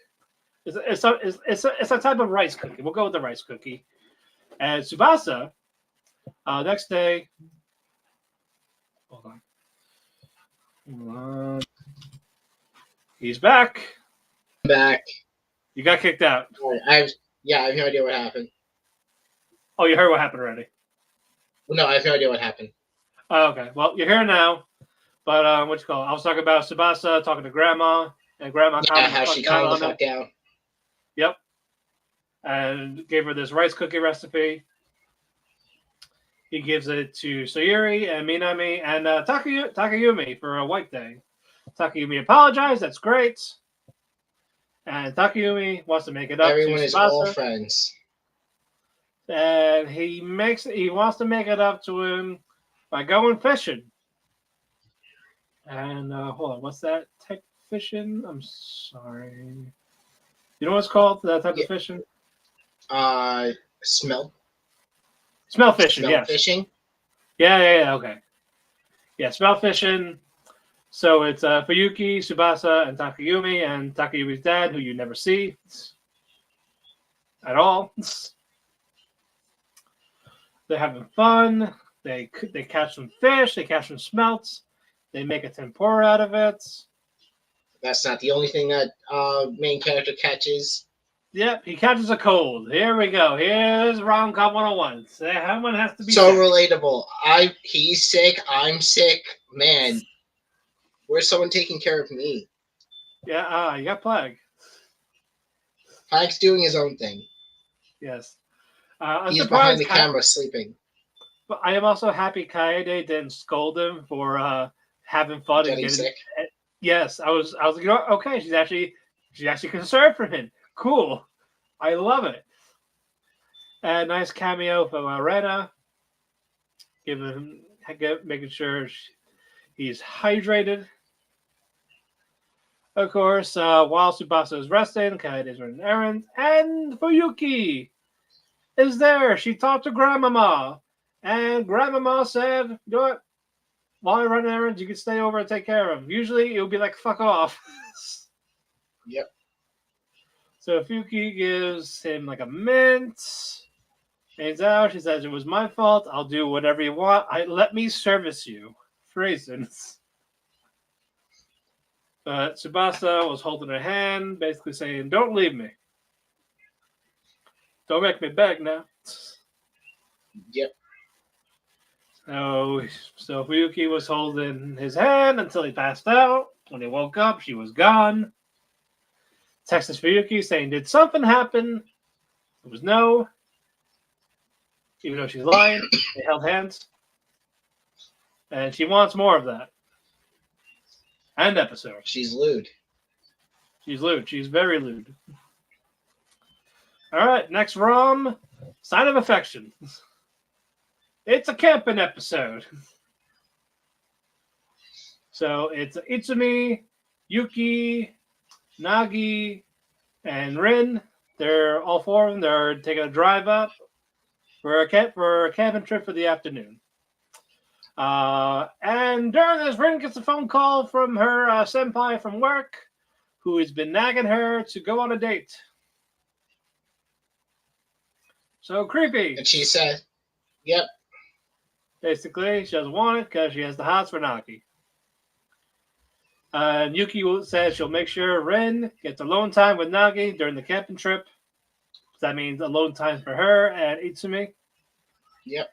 It's a type of rice cookie. We'll go with the rice cookie. And Tsubasa, next day, hold on. He's back. Back. You got kicked out. I have no idea what happened. Oh, you heard what happened already. No, I have no idea what happened. Oh, okay. Well, you're here now. But what you call it? I was talking about Tsubasa talking to Grandma, and Grandma how she calmed the fuck down. Yep. And gave her this rice cookie recipe. He gives it to Sayuri and Minami and Takayumi for a white day. Takayumi apologized. That's great. And Takayumi wants to make it up Everyone to is Tsubasa. all friends. And he wants to make it up to him by going fishing. And hold on, what's that type of fishing? I'm sorry. You know what it's called? That type of fishing? Smell fishing. Yes. Fishing. Yeah. Okay. Yeah, smell fishing. So it's Fuyuki, Tsubasa, and Takayumi, and Takayumi's dad, who you never see at all. They're having fun. They catch some fish. They catch some smelts. They make a tempura out of it. That's not the only thing that main character catches. Yep, he catches a cold. Here we go. Here's rom-com 101. Someone has to be so sick. Relatable. He's sick. I'm sick. Man, where's someone taking care of me? Yeah, you got plague. Plague's doing his own thing. Yes. He's behind the camera sleeping. But I am also happy Kaede didn't scold him for having fun and getting sick. Yes, I was like, you know, okay, she's actually concerned for him. Cool. I love it. And nice cameo from Rena. Making sure he's hydrated. Of course, while Tsubasa is resting, Kaede is running errands, and Fuyuki is there. She talked to Grandmama, and Grandmama said, you know what? While I run errands, you can stay over and take care of him. Usually, it would be like, fuck off. Yep. So Fuyuki gives him like a mint. Hands out. She says, it was my fault. I'll do whatever you want. Let me service you. For instance. But Tsubasa was holding her hand, basically saying, don't leave me. Don't make me beg now. Yep. So Fuyuki was holding his hand until he passed out. When he woke up, she was gone. Texted Fuyuki saying, did something happen? It was no. Even though she's lying, they held hands. And she wants more of that. End episode. She's lewd. She's lewd. She's very lewd. All right, next ROM, Sign of Affection. It's a camping episode. So it's Itsumi, Yuki, Nagi, and Rin. They're all four of them. They're taking a drive up for a camping trip for the afternoon. And during this, Rin gets a phone call from her senpai from work, who has been nagging her to go on a date. So creepy. And she said, yep. Basically, she doesn't want it because she has the hots for Nagi. And Yuki says she'll make sure Rin gets alone time with Nagi during the camping trip. That means alone time for her and Itsumi. Yep.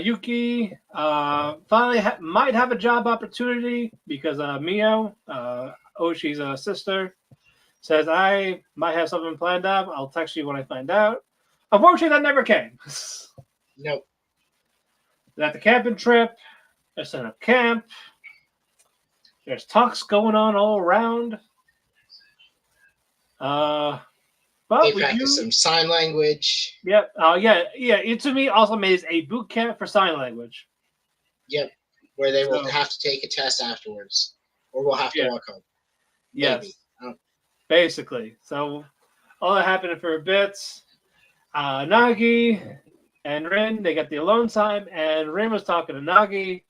Yuki finally might have a job opportunity because Mio, Oshi's sister, says, I might have something planned out. I'll text you when I find out. Unfortunately, that never came. Nope. At the camping trip, They're setting up camp. There's talks going on all around. But they practice some sign language. Yep. Itsumi also made a boot camp for sign language. Yep. Where they will have to take a test afterwards. Or we'll have to walk home. Maybe. Yes. Basically. So all that happened for a bit. Nagi and Rin, they got the alone time, and Rin was talking to Nagi.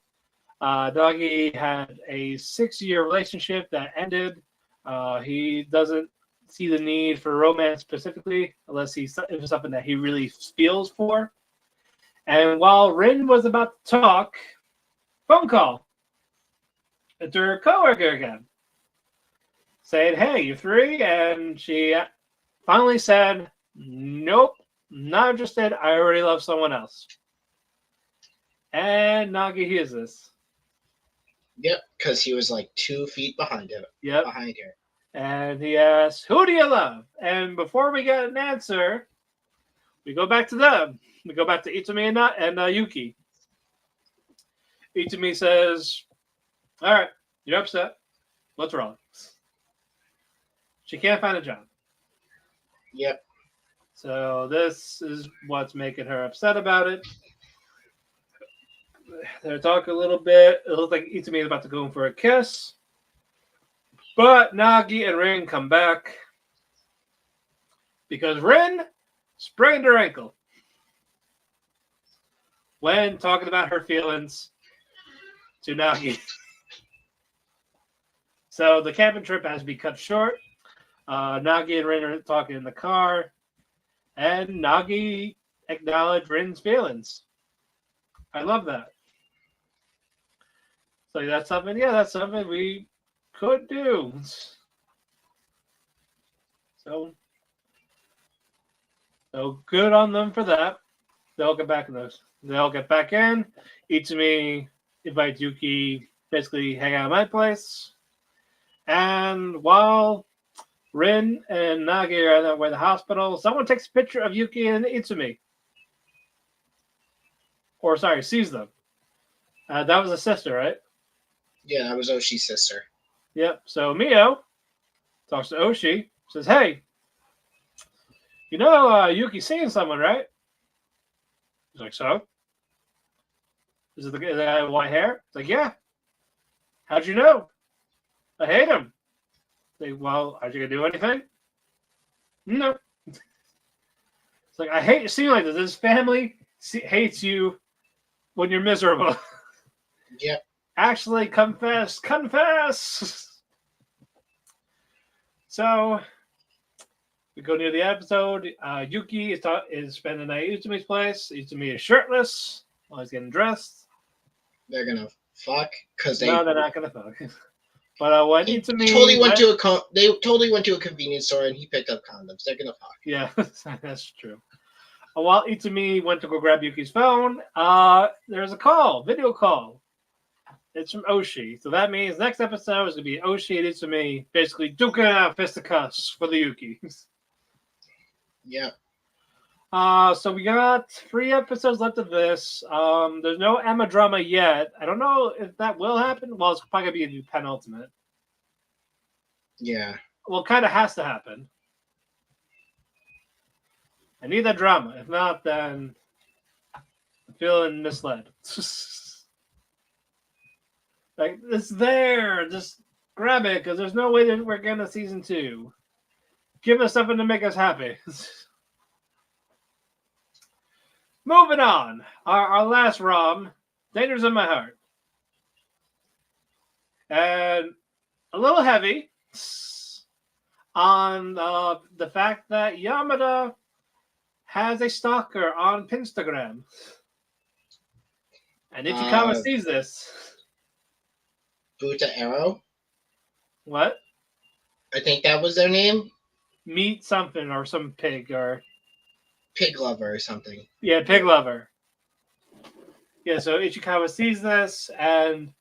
Nagi had a 6-year relationship that ended. He doesn't see the need for romance specifically, unless it was something that he really feels for. And while Rin was about to talk, phone call. It's her coworker again, saying, "Hey, you free?" And she finally said, "Nope, not interested. I already love someone else." And Nagi hears this. Yep, because he was like 2 feet behind her. Yep. Behind her. And he asks, "Who do you love?" And before we get an answer, we go back to them. We go back to Itsumi and Yuki. Itsumi says, "All right, you're upset. What's wrong?" She can't find a job. Yep. So this is what's making her upset about it. They're talking a little bit. It looks like Itsumi is about to go in for a kiss. But Nagi and Rin come back because Rin sprained her ankle when talking about her feelings to Nagi. So the camping trip has to be cut short. Nagi and Rin are talking in the car, and Nagi acknowledged Rin's feelings. I love that. So that's something we could do. So good on them for that. They'll get back in those. They'll get back in. Itsumi invites Yuki basically hang out at my place. And while Rin and Nagi are on their way to the hospital, someone takes a picture of Yuki and Itsumi. Or sorry, sees them. That was a sister, right? Yeah, that was Oshi's sister. Yep. So Mio talks to Oshi, says, "Hey, you know Yuki's seeing someone, right?" He's like, "So? Is it the guy with white hair?" It's like, "Yeah." "How'd you know?" "I hate him." Like, "Well, aren't you gonna do anything?" "No." It's like, "I hate you seeing like this. His family hates you when you're miserable." Yep. "Actually, confess. So we go near the episode. Yuki is spending the night at Itsumi's place. Itsumi is shirtless while he's getting dressed. They're gonna fuck because No, they're not gonna fuck. But when Itsumi they totally went to a convenience store and he picked up condoms. They're gonna fuck. Yeah, that's true. While Itsumi went to go grab Yuki's phone, there's a video call. It's from Oshi. So that means next episode is going to be Oshi and Itsumi basically duking out fisticuffs for the Yuki. Yeah. So we got 3 episodes left of this. There's no Emma drama yet. I don't know if that will happen. Well, it's probably going to be a penultimate. Yeah. Well, it kind of has to happen. I need that drama. If not, then I'm feeling misled. Like, it's there. Just grab it, because there's no way that we're getting a season 2. Give us something to make us happy. Moving on. Our last ROM, Dangers in My Heart. And a little heavy on the fact that Yamada has a stalker on Pinstagram. And Ichikawa sees this. Buta Arrow? What? I think that was their name. Meat something or some pig or... Pig Lover or something. Yeah, Pig Lover. Yeah, so Ichikawa sees this and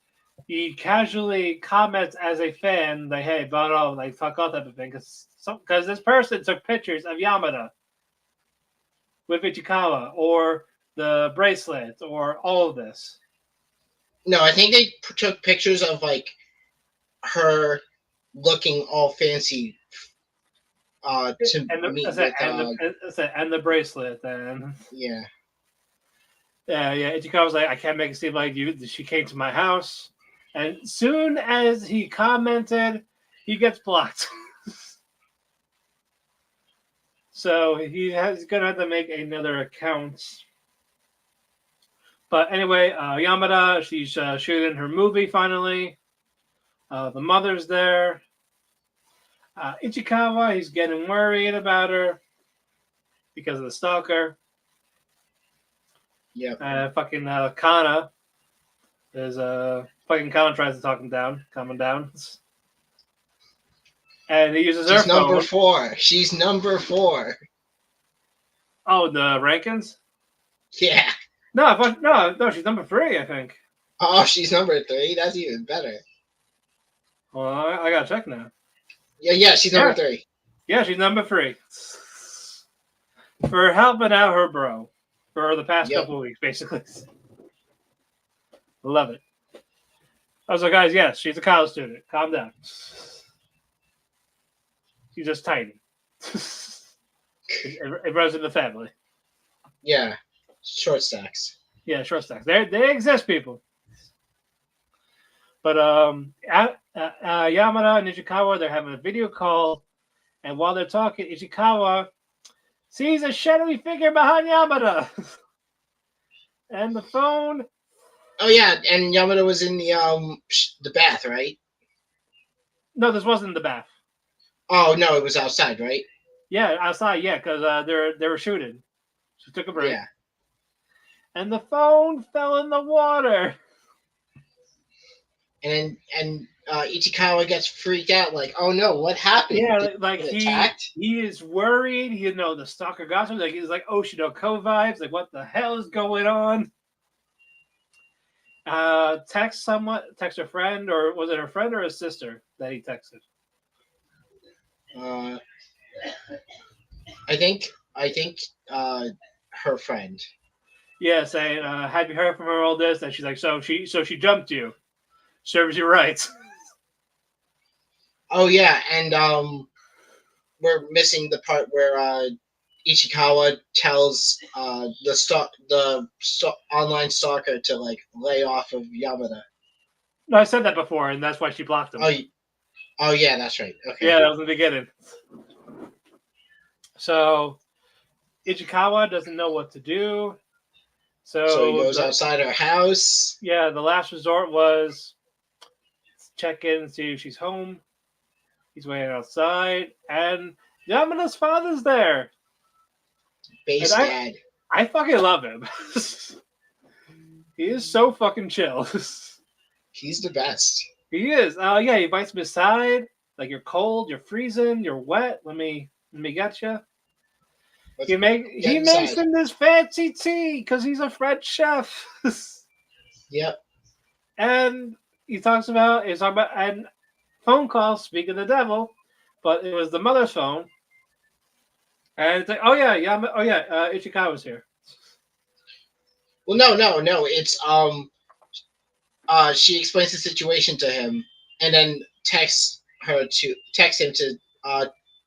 he casually comments as a fan, like, "Hey, fuck off," type of thing. Because this person took pictures of Yamada with Ichikawa or the bracelet or all of this. No, I think they took pictures of like her looking all fancy to And meet with and the bracelet. And yeah. Ichikawa was like, I can't make it seem like she came to my house. And soon as he commented, he gets blocked. So he's gonna have to make another account. But anyway, Yamada, she's shooting her movie finally. The mother's there. Ichikawa, he's getting worried about her because of the stalker. Yeah. Fucking Kana is fucking Kana tries to talk him down, calm him down, and he uses her She's phone. number 4. She's number 4. Oh, the Rankins? Yeah. No, she's number 3, I think. Oh, she's number 3. That's even better. Well, I gotta check now. Yeah, she's number 3. Yeah, she's number 3 for helping out her bro for the past couple of weeks, basically. Love it. I was like, guys, yes, she's a college student. Calm down. She's just tiny. It runs in the family. Yeah, short stacks. Yeah, short stacks. They exist, people. But Yamada and Ichikawa, they're having a video call, and while they're talking, Ichikawa sees a shadowy figure behind Yamada, and the phone. Oh yeah, and Yamada was in the bath, right? No, this wasn't the bath. Oh no, it was outside, right? Yeah, outside. Yeah, because they were shooting. She took a break. Yeah. And the phone fell in the water. And Ichikawa gets freaked out, like, oh no, what happened? Yeah, like he is worried. You know, the stalker got him. Like he's like Oshinoko vibes. Like, what the hell is going on? Text a friend, or was it her friend or his sister that he texted? I think her friend. Yeah, saying, have you heard from her all this? And she's like, so she jumped you. Serves you right. Oh yeah, and we're missing the part where Ichikawa tells the online stalker to like lay off of Yamada. No, I said that before, and that's why she blocked him. Oh yeah, that's right. Okay. Yeah, that was in the beginning. So Ichikawa doesn't know what to do. So he goes outside her house. Yeah, the last resort was check in and see if she's home. He's waiting outside, and Yamada's father's there. Base dad. I fucking love him. He is so fucking chill. He's the best. He is. Oh yeah, he invites him aside. Like, you're cold, you're freezing, you're wet. Let me get you. He makes him this fancy tea because he's a French chef. Yep. And he's talking about and phone calls. Speak of the devil, but it was the mother's phone. And it's like, Ichikawa's here. Well, no. It's she explains the situation to him, and then texts him to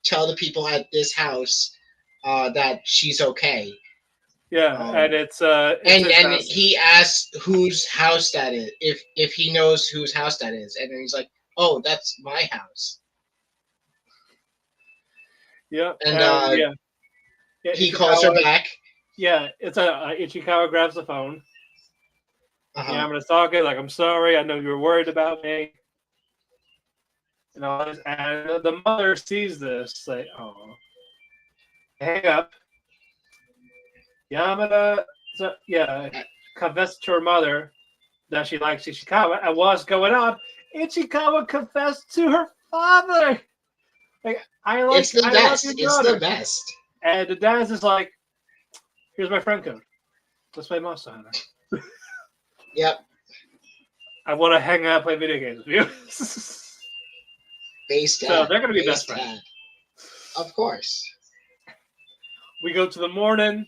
tell the people at this house that she's okay. Yeah, and it's he asks whose house that is, if he knows whose house that is, and then he's like, "Oh, that's my house." Yeah, and he calls her back. Yeah, it's Ichikawa grabs the phone. Uh-huh. Yeah, I'm gonna talk it. Like, I'm sorry. I know you were worried about me. And all this, and the mother sees this, like, oh, hang up. Yamada, confessed to her mother that she likes Ichikawa, and what's going on? Ichikawa confessed to her father. Like, it's the best. It's the best. And the dad's just like, here's my friend code. Let's play Monster Hunter. Yep. I want to hang out and play video games with you. Base dad. So they're going to be best friends. Of course. We go to the morning.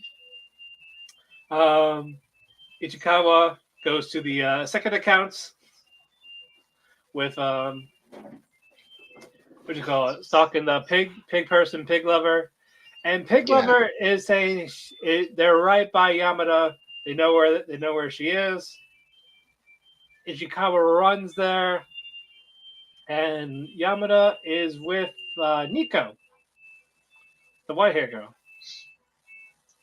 Ichikawa goes to the second accounts with what do you call it? Stalking the pig person, pig lover, and pig lover is saying they're right by Yamada. They know where she is. Ichikawa runs there, and Yamada is with Nico, the white hair girl.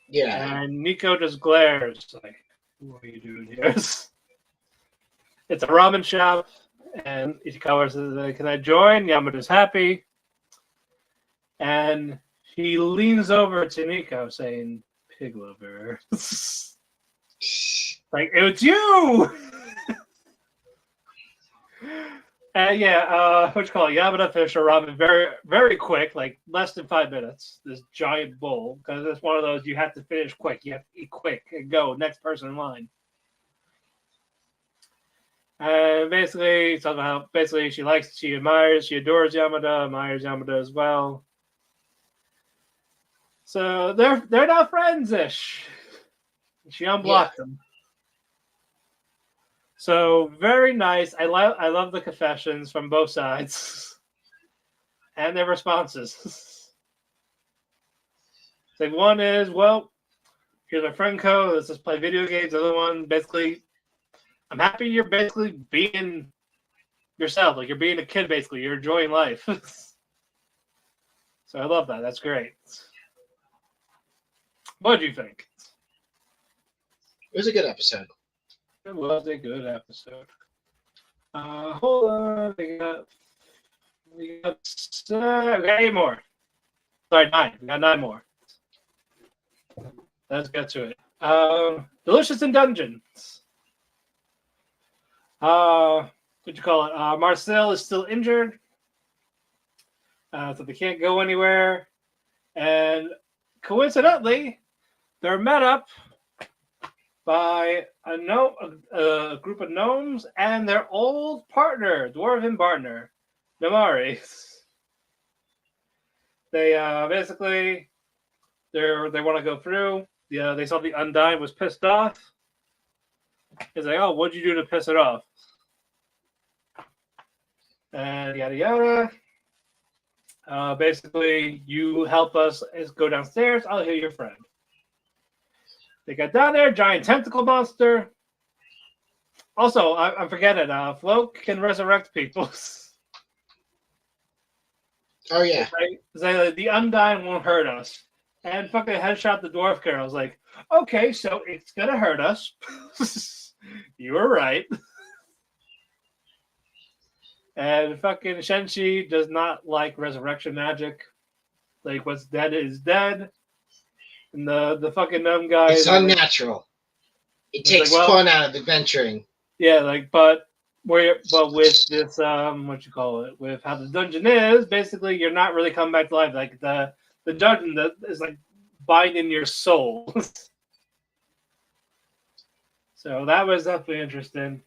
Yeah. And Nico just glares like, "What are you doing here?" It's a ramen shop, and Ichikawa says, "Can I join?" Yamada's happy, and he leans over to Nico, saying, "Pig lover." Like, it's you! And what you call it? Yamada finished her ramen very, very quick, like less than 5 minutes. This giant bowl, because it's one of those you have to finish quick. You have to eat quick and go next person in line. And basically, talking about how she adores Yamada, admires Yamada as well. So they're now friends-ish. She unblocked them. So very nice. I love the confessions from both sides and their responses. Like one is, well, here's my friend code. Let's just play video games. The other one, basically, I'm happy you're basically being yourself. Like you're being a kid, basically. You're enjoying life. So I love that. That's great. What do you think? It was a good episode. It was a good episode. Hold on. We got 8 more. Sorry, 9. We got 9 more. Let's get to it. Delicious in Dungeons. What you call it? Marcel is still injured. So they can't go anywhere. And coincidentally, they're met up by a group of gnomes and their old partner, dwarven partner, Namari. They basically they want to go through. They saw the Undyne was pissed off. He's like, "Oh, what'd you do to piss it off?" And yada yada. Basically, you help us go downstairs. I'll heal your friend. They got down there, giant tentacle monster. Also, I'm forgetting, Float can resurrect people. Oh, yeah. It's like the Undyne won't hurt us. And fucking headshot the dwarf girl. I was like, okay, so it's going to hurt us. You were right. And fucking Shenshi does not like resurrection magic. Like, what's dead is dead. And the fucking gnome guy. It's unnatural. It takes fun out of adventuring. Yeah, but with this what you call it, with how the dungeon is, basically you're not really coming back to life. Like the dungeon that is like binding your soul. So that was definitely interesting.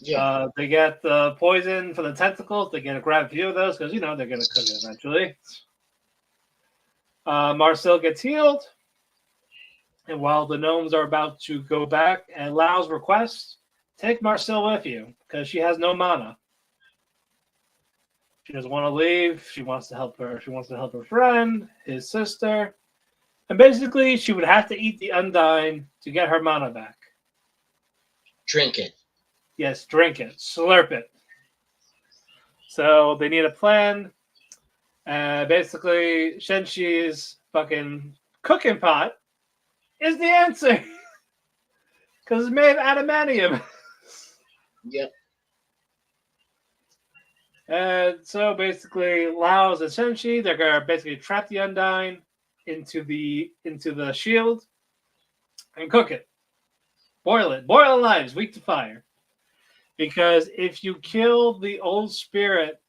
Yeah. They get the poison for the tentacles. They get a grab a few of those because they're gonna cook it eventually. Marcel gets healed. And while the gnomes are about to go back, at Lao's request, take Marcel with you because she has no mana. She doesn't want to leave. She wants to help her. She wants to help her friend, his sister. And basically, she would have to eat the Undyne to get her mana back. Drink it. Yes, drink it. Slurp it. So they need a plan. Basically, Shenshi's fucking cooking pot is the answer. Because it's made of adamantium. Yep. And so basically, Laos and Shenshi, they're going to basically trap the Undyne into the shield and cook it. Boil it. Boil alive. It's weak to fire. Because if you kill the old spirit,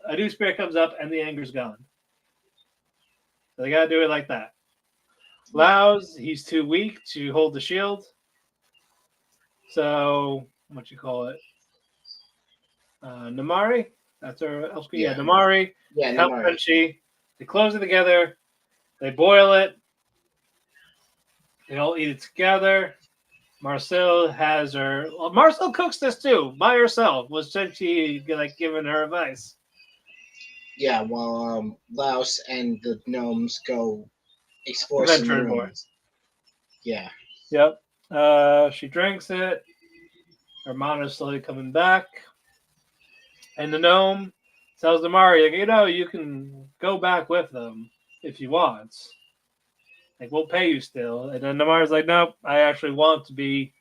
a new spirit comes up and the anger's gone. So they got to do it like that. Laos, he's too weak to hold the shield. So, what you call it? Namari? That's her LP? Yeah, Namari. Yeah, help Crunchy. They close it together. They boil it. They all eat it together. Marcel has her. Well, Marcel cooks this too by herself. Was she like giving her advice? Yeah, while Laos and the gnomes go explore some Adventuring boy. ruins. Yeah. Yep. She drinks it. Her mom is slowly coming back. And the gnome tells the Mari, like, you can go back with them if you want. Like, we'll pay you still. And then the Mari's like, nope, I actually want to be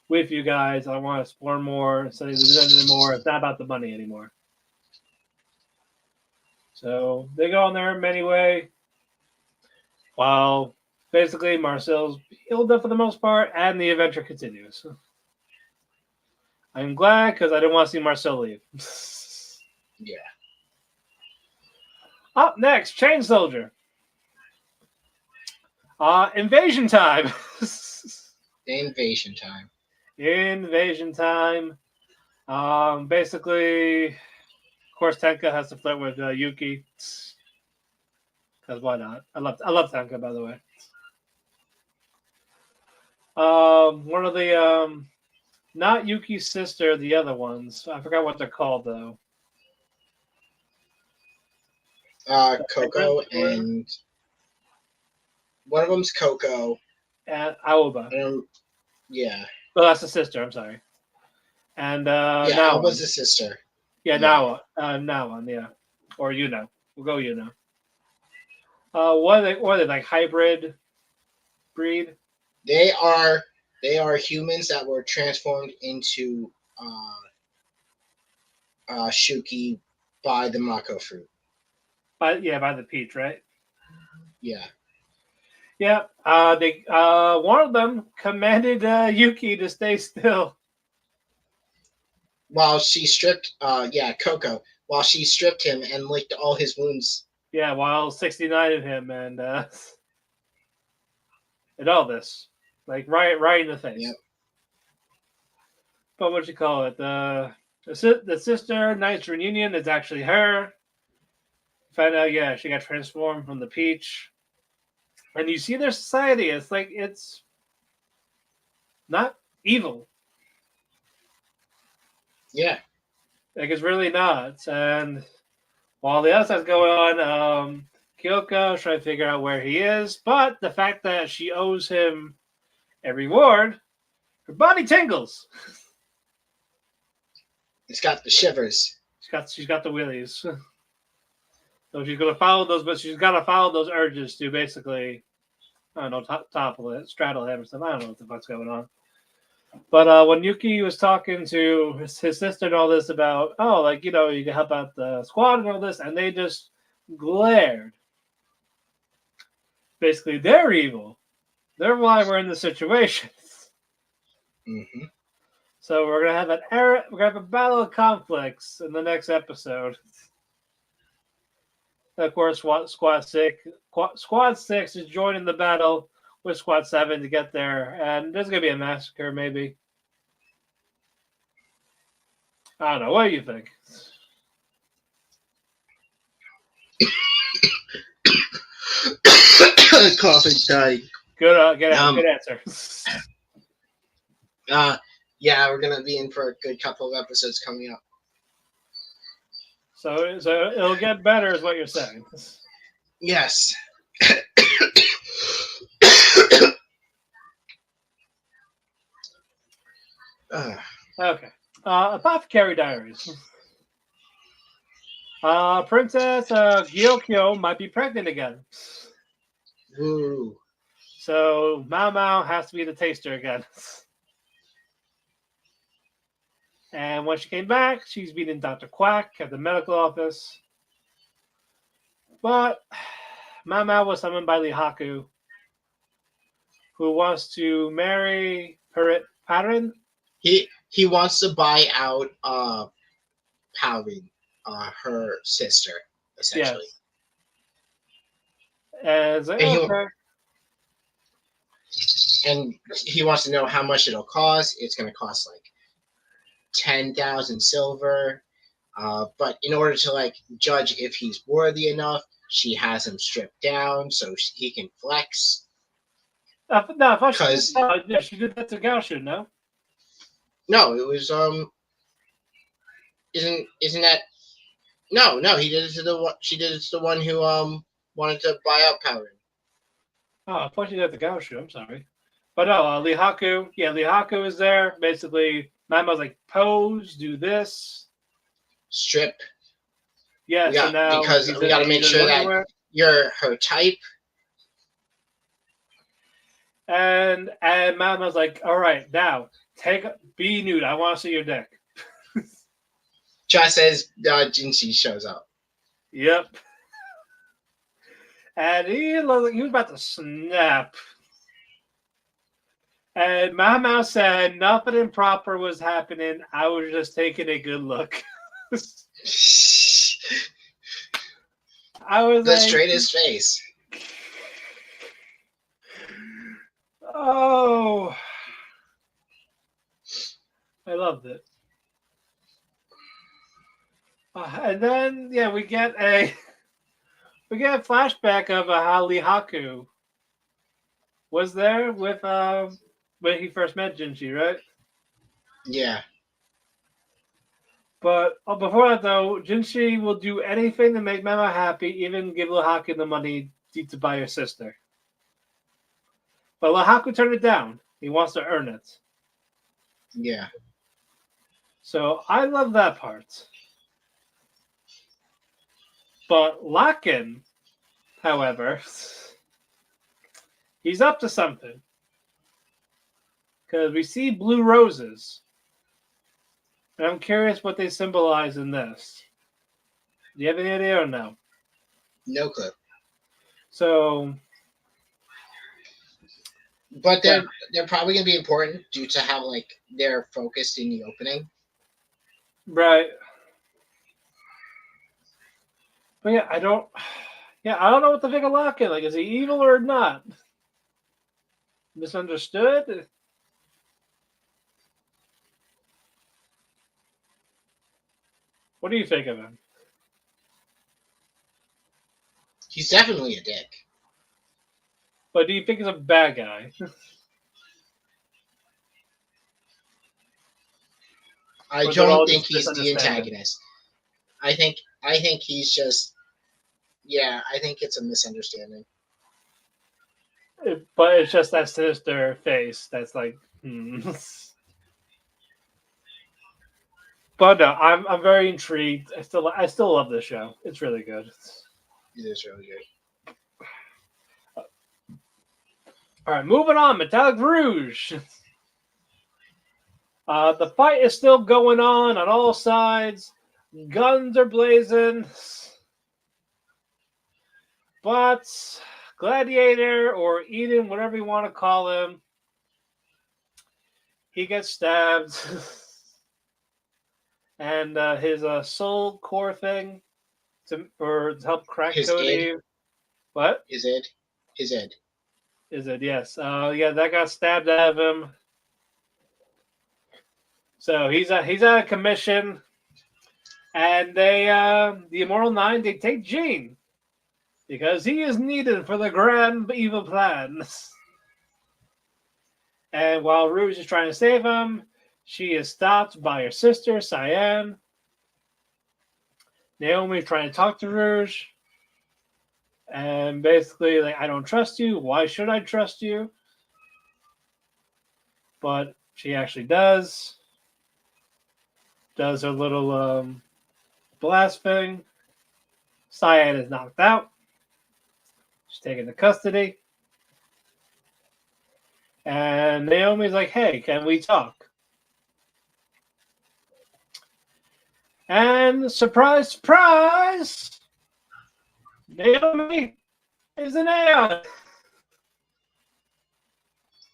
with you guys. I want to explore more, study the dungeon more. It's not about the money anymore. So they go on their merry way. While basically Marcel's healed up for the most part, and the adventure continues. I'm glad because I didn't want to see Marcel leave. Yeah. Up next, Chain Soldier. Invasion time. Invasion time. Invasion time. Basically, of course, Tenka has to flirt with Yuki. Because why not? I love Tenka, by the way. One of the not Yuki's sister, the other ones. I forgot what they're called though. Coco and one of them's Coco. And Aoba. Yeah. Oh, that's the sister. I'm sorry. And yeah, Aoba's the sister. Yeah, Nawa. Nawa, yeah. Or We'll go Yuno. What are they like hybrid breed? They are humans that were transformed into Shuki by the Mako fruit. By the peach, right? Yeah. Yeah. They one of them commanded Yuki to stay still. While she stripped Coco, while she stripped him and licked all his wounds. Yeah, while 69 of him and all this. Like right in the face. Yep. But what you call it? The sister, Knight's reunion is actually her. Found out, she got transformed from the peach. And you see their society. It's like it's not evil. Yeah. Like it's really not. And while the other stuff's going on, Kyoko's trying to figure out where he is. But the fact that she owes him a reward, her body tingles. It's got the shivers. She's got the willies. So she's gonna follow those, but she's gotta follow those urges to basically, I don't know, topple it, straddle him or something. I don't know what the fuck's going on. But when Yuki was talking to his sister and all this about, you can help out the squad and all this, and they just glared. Basically, they're evil. They're why we're in this situation. Mm-hmm. So we're gonna have a battle of conflicts in the next episode. Of course, Squad 6 is joining the battle with Squad 7 to get there, and there's gonna be a massacre, maybe. I don't know. What do you think? Coughing, dying. Good answer. Yeah, we're gonna be in for a good couple of episodes coming up. So it'll get better, is what you're saying. Yes. Okay. Apothecary Diaries. Princess Gyokyo might be pregnant again. Ooh. So Mao has to be the taster again. And when she came back, she's meeting Dr. Quack at the medical office. But Mao was summoned by Lihaku, who wants to marry Parin. He wants to buy out Parin, her sister, essentially. Yes. And he wants to know how much it'll cost. It's going to cost like 10,000 silver. But in order to judge if he's worthy enough, she has him stripped down so he can flex. No, I thought she because did. Yeah, she did that to Gaoshu, no? no, it was isn't that no, he did it to the one. She did it to the one who wanted to buy out Power. Oh, I thought she did that to Gaoshu. I'm sorry. But no, Lihaku. Yeah, Lihaku is there. Basically, Mama's like, pose, do this. Strip. Yeah, so now because we got to make sure that you're her type. And Mama's like, all right, now be nude. I want to see your dick. Just as Jinshi shows up. Yep. And he was about to snap. And Mama said nothing improper was happening. I was just taking a good look. I was the like, straightest face. Oh, I loved it. And then we get a flashback of how Lihaku was there with when he first met Jinchi, right? Yeah. But before that, though, Jinchi will do anything to make Mama happy, even give Lihaku the money to buy her sister. But Lihaku turned it down. He wants to earn it. Yeah. So I love that part. But Lakin, however, he's up to something. Because we see blue roses. And I'm curious what they symbolize in this. Do you have any idea or no? No clue. So... But they're probably going to be important due to how, like, they're focused in the opening. Right. But I don't know what to think of Lakin. Like, is he evil or not? Misunderstood? What do you think of him? He's definitely a dick. But do you think he's a bad guy? I don't think he's the antagonist. I think he's just... Yeah, I think it's a misunderstanding. But it's just that sinister face that's like, But no, I'm very intrigued. I still love this show. It's really good. It is really good. All right, moving on. Metallic Rouge. The fight is still going on all sides. Guns are blazing. But Gladiator or Eden, whatever you want to call him, he gets stabbed. And his soul core thing to help crack Cody. What? His head. Is it? Yes. That got stabbed out of him. So he's out of commission, and they the Immortal Nine, they take Gene because he is needed for the grand evil plan. And while Rouge is trying to save him, she is stopped by her sister Cyan. Naomi's trying to talk to Rouge, and basically like, I don't trust you. Why should I trust you? But she actually does. Does her little blast thing. Cyan is knocked out. She's taken to custody. And Naomi's like, hey, can we talk? And surprise, surprise! Naomi is an Aeon.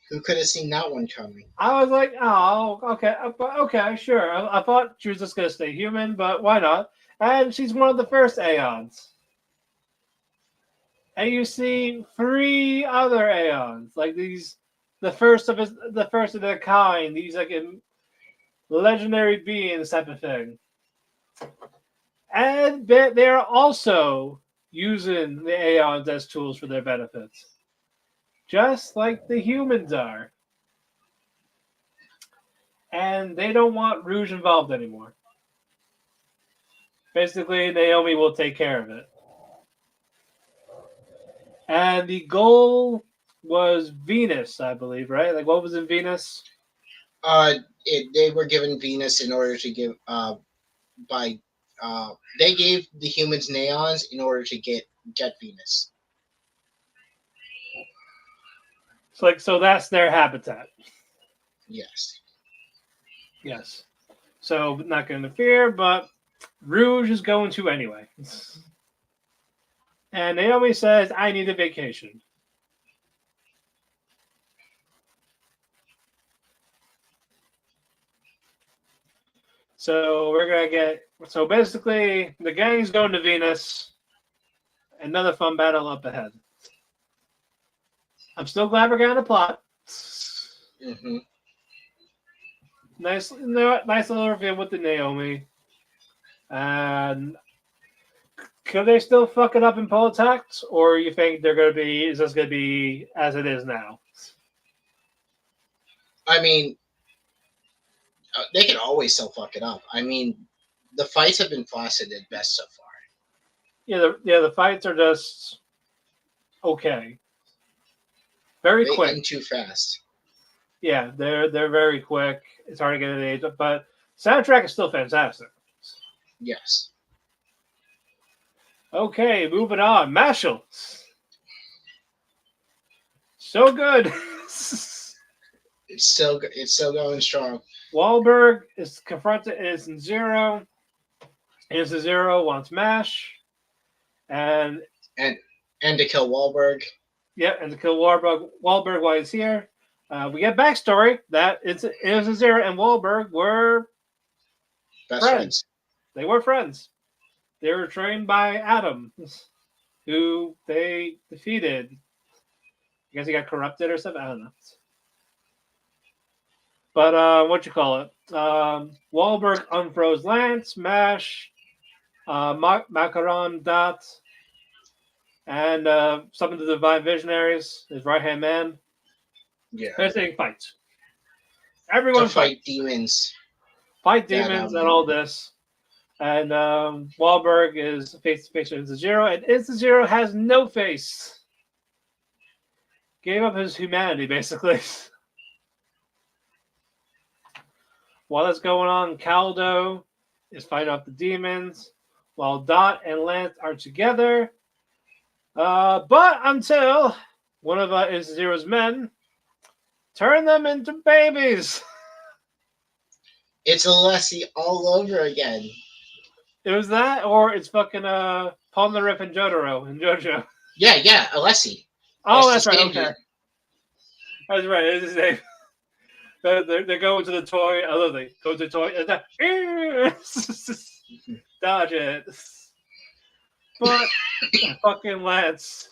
Who could have seen that one coming? I was like, oh, okay, sure. I thought she was just going to stay human, but why not? And she's one of the first Aeons. And you see 3 other Aeons, like these, the first of their kind, these like legendary beings type of thing. And they're also using the Aeons as tools for their benefits. just like the humans are. And they don't want Rouge involved anymore. Basically, Naomi will take care of it. And the goal was Venus, I believe, right? Like, what was in Venus? They were given Venus in order to give by they gave the humans neons in order to get Venus. So that's their habitat. Yes. Yes. So not going to interfere, but Rouge is going to anyway. And Naomi says, I need a vacation. So we're going to get... So basically, the gang's going to Venus. Another fun battle up ahead. I'm still glad we're getting a plot. Mm-hmm. Nice little reveal with the Naomi. And could they still fuck it up in politics, or you think they're going to be? Is this going to be as it is now? I mean, they can always still fuck it up. I mean, the fights have been flaccid at best so far. The fights are just okay. Very quick. They end too fast. Yeah, they're very quick. It's hard to get an age, but soundtrack is still fantastic. Yes. Okay, moving on. Mashal. So good. It's so good. It's still going strong. Wahlberg is confronted. Is in zero. Is a zero wants Mash, and to kill Wahlberg. Yeah, and to kill Wahlberg while he's here. We get backstory that it was a zero and Wahlberg were Best friends. They were friends. They were trained by Adam, who they defeated. I guess he got corrupted or something. I don't know. But what you call it? Wahlberg unfroze Lance, Mash, Macaron Dot, and some of the Divine Visionaries, his right hand man. Yeah. They're saying fights. Everyone fight demons. Fight demons and all this. And Wahlberg is face to face with Insta-Zero, and Insta-Zero has no face. Gave up his humanity, basically. While that's going on, Caldo is fighting off the demons, while Dot and Lance are together. But until one of Insta-Zero's men turn them into babies. It's Alessi all over again. It was that, or it's fucking Polnareff and Jotaro and JoJo. Yeah, Alessi. Oh, that's right. Okay. That's right. It's his name. They're going to the toy. Although they go to the toy. Dodge it. But fucking Lance,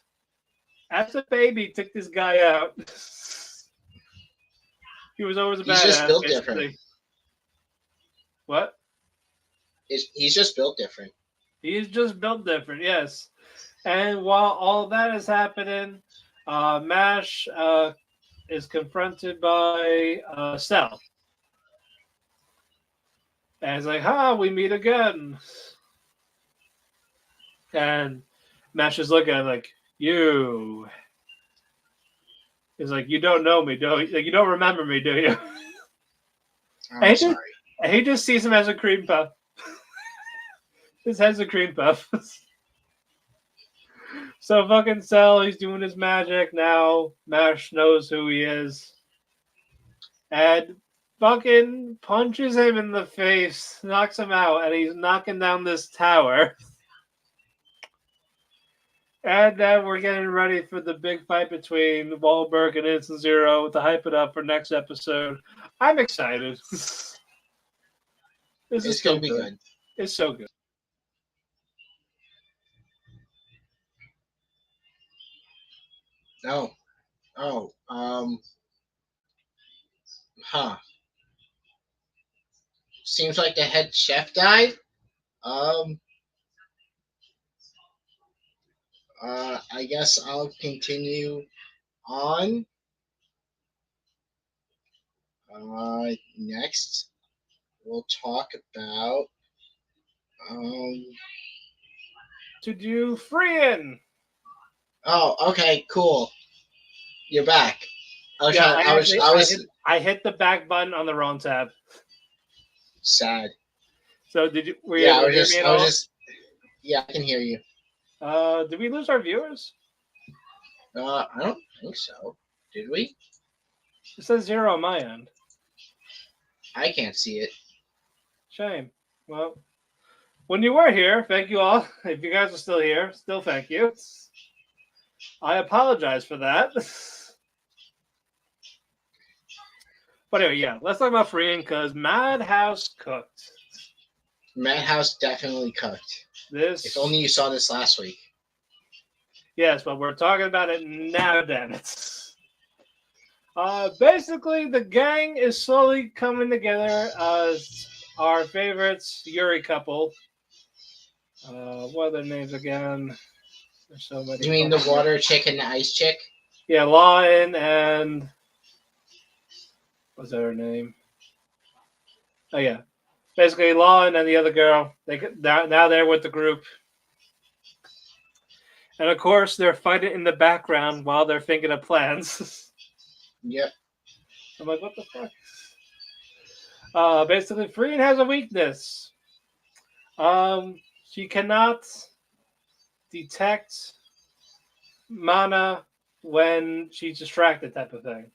as a baby, took this guy out. He was always a badass. He's just built basically. different. What? He's just built different. He's just built different, yes. And while all that is happening, Mash is confronted by Cell. And it's like, we meet again. And Mash is looking at him like, you. He's like, you don't know me, do you? Like, you don't remember me, do you? I'm sorry. He just sees him as a cream puff. His head's a cream puff. So fucking Cell, he's doing his magic now. Mash knows who he is. And fucking punches him in the face, knocks him out, and he's knocking down this tower. And then we're getting ready for the big fight between Wahlberg and Insta-Zero to hype it up for next episode. I'm excited. It's going to be good. It's so good. Seems like the head chef died. I guess I'll continue on. Next, we'll talk about to do Freeing. Oh, okay, cool. You're back. Yeah, I was I hit the back button on the wrong tab. sad. So were you able to hear me at all? Yeah, I can hear you. Did we lose our viewers? I don't think so. Did we? It says 0 on my end. I can't see it. Shame. Well, when you were here, thank you all. If you guys are still here, still thank you. I apologize for that. But anyway, yeah, let's talk about Freeing because Madhouse cooked. Madhouse definitely cooked. If only you saw this last week. Yes, but we're talking about it now, damn it. Basically, the gang is slowly coming together as our favorites, Yuri couple. What are their names again? There's so many. You mean the water chick and the ice chick? Yeah, Lawin and what's her name? Oh yeah, basically Lawin and the other girl. Now they're with the group, and of course they're fighting in the background while they're thinking of plans. Yep. I'm like, what the fuck? Basically, Freeing has a weakness. She cannot detect mana when she's distracted, type of thing.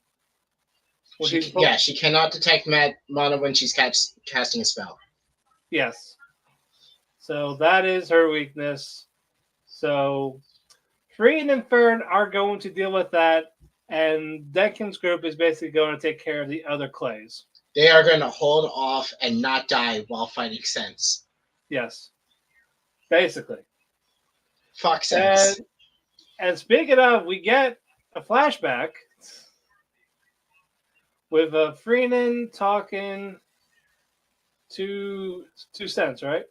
She cannot detect mana when she's casting a spell. Yes. So that is her weakness. So Freeing and Fern are going to deal with that, and Denkin's group is basically going to take care of the other clays. They are going to hold off and not die while fighting Sense. Yes. Basically. Fuck Sense. And speaking of, we get a flashback with Freeman talking to Sense, right?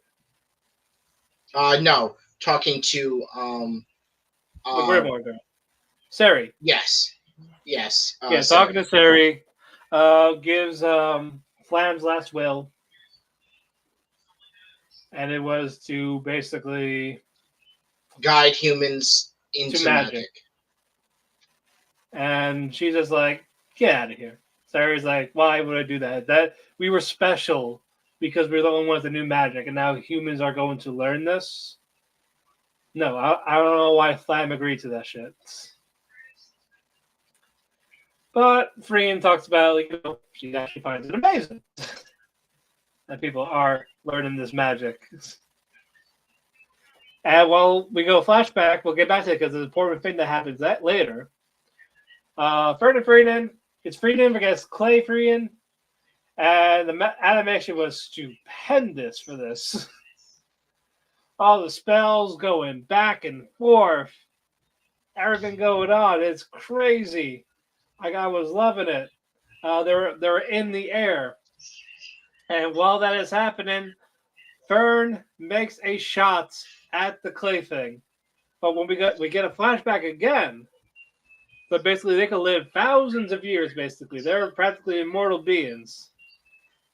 No. Talking to the Grimoire girl. Sari. Yes. Talking to Sari. Gives Flam's last will. And it was to basically guide humans into magic. And she's just like, get out of here. Sari's like, why would I do that? That we were special because we're the only ones that knew magic, and now humans are going to learn this. No, I don't know why Flam agreed to that shit. But Freeing talks about, she actually finds it amazing that people are learning this magic. And while we go flashback, we'll get back to it because it's an important thing that happens later. Fern and Freeing, it's Freeing against Clay Freeing, and the animation was stupendous for this. All the spells going back and forth, everything going on. It's crazy. I was loving it. They were in the air, and while that is happening, Fern makes a shot at the clay thing. But when we get a flashback again, but basically they can live thousands of years. Basically, they're practically immortal beings,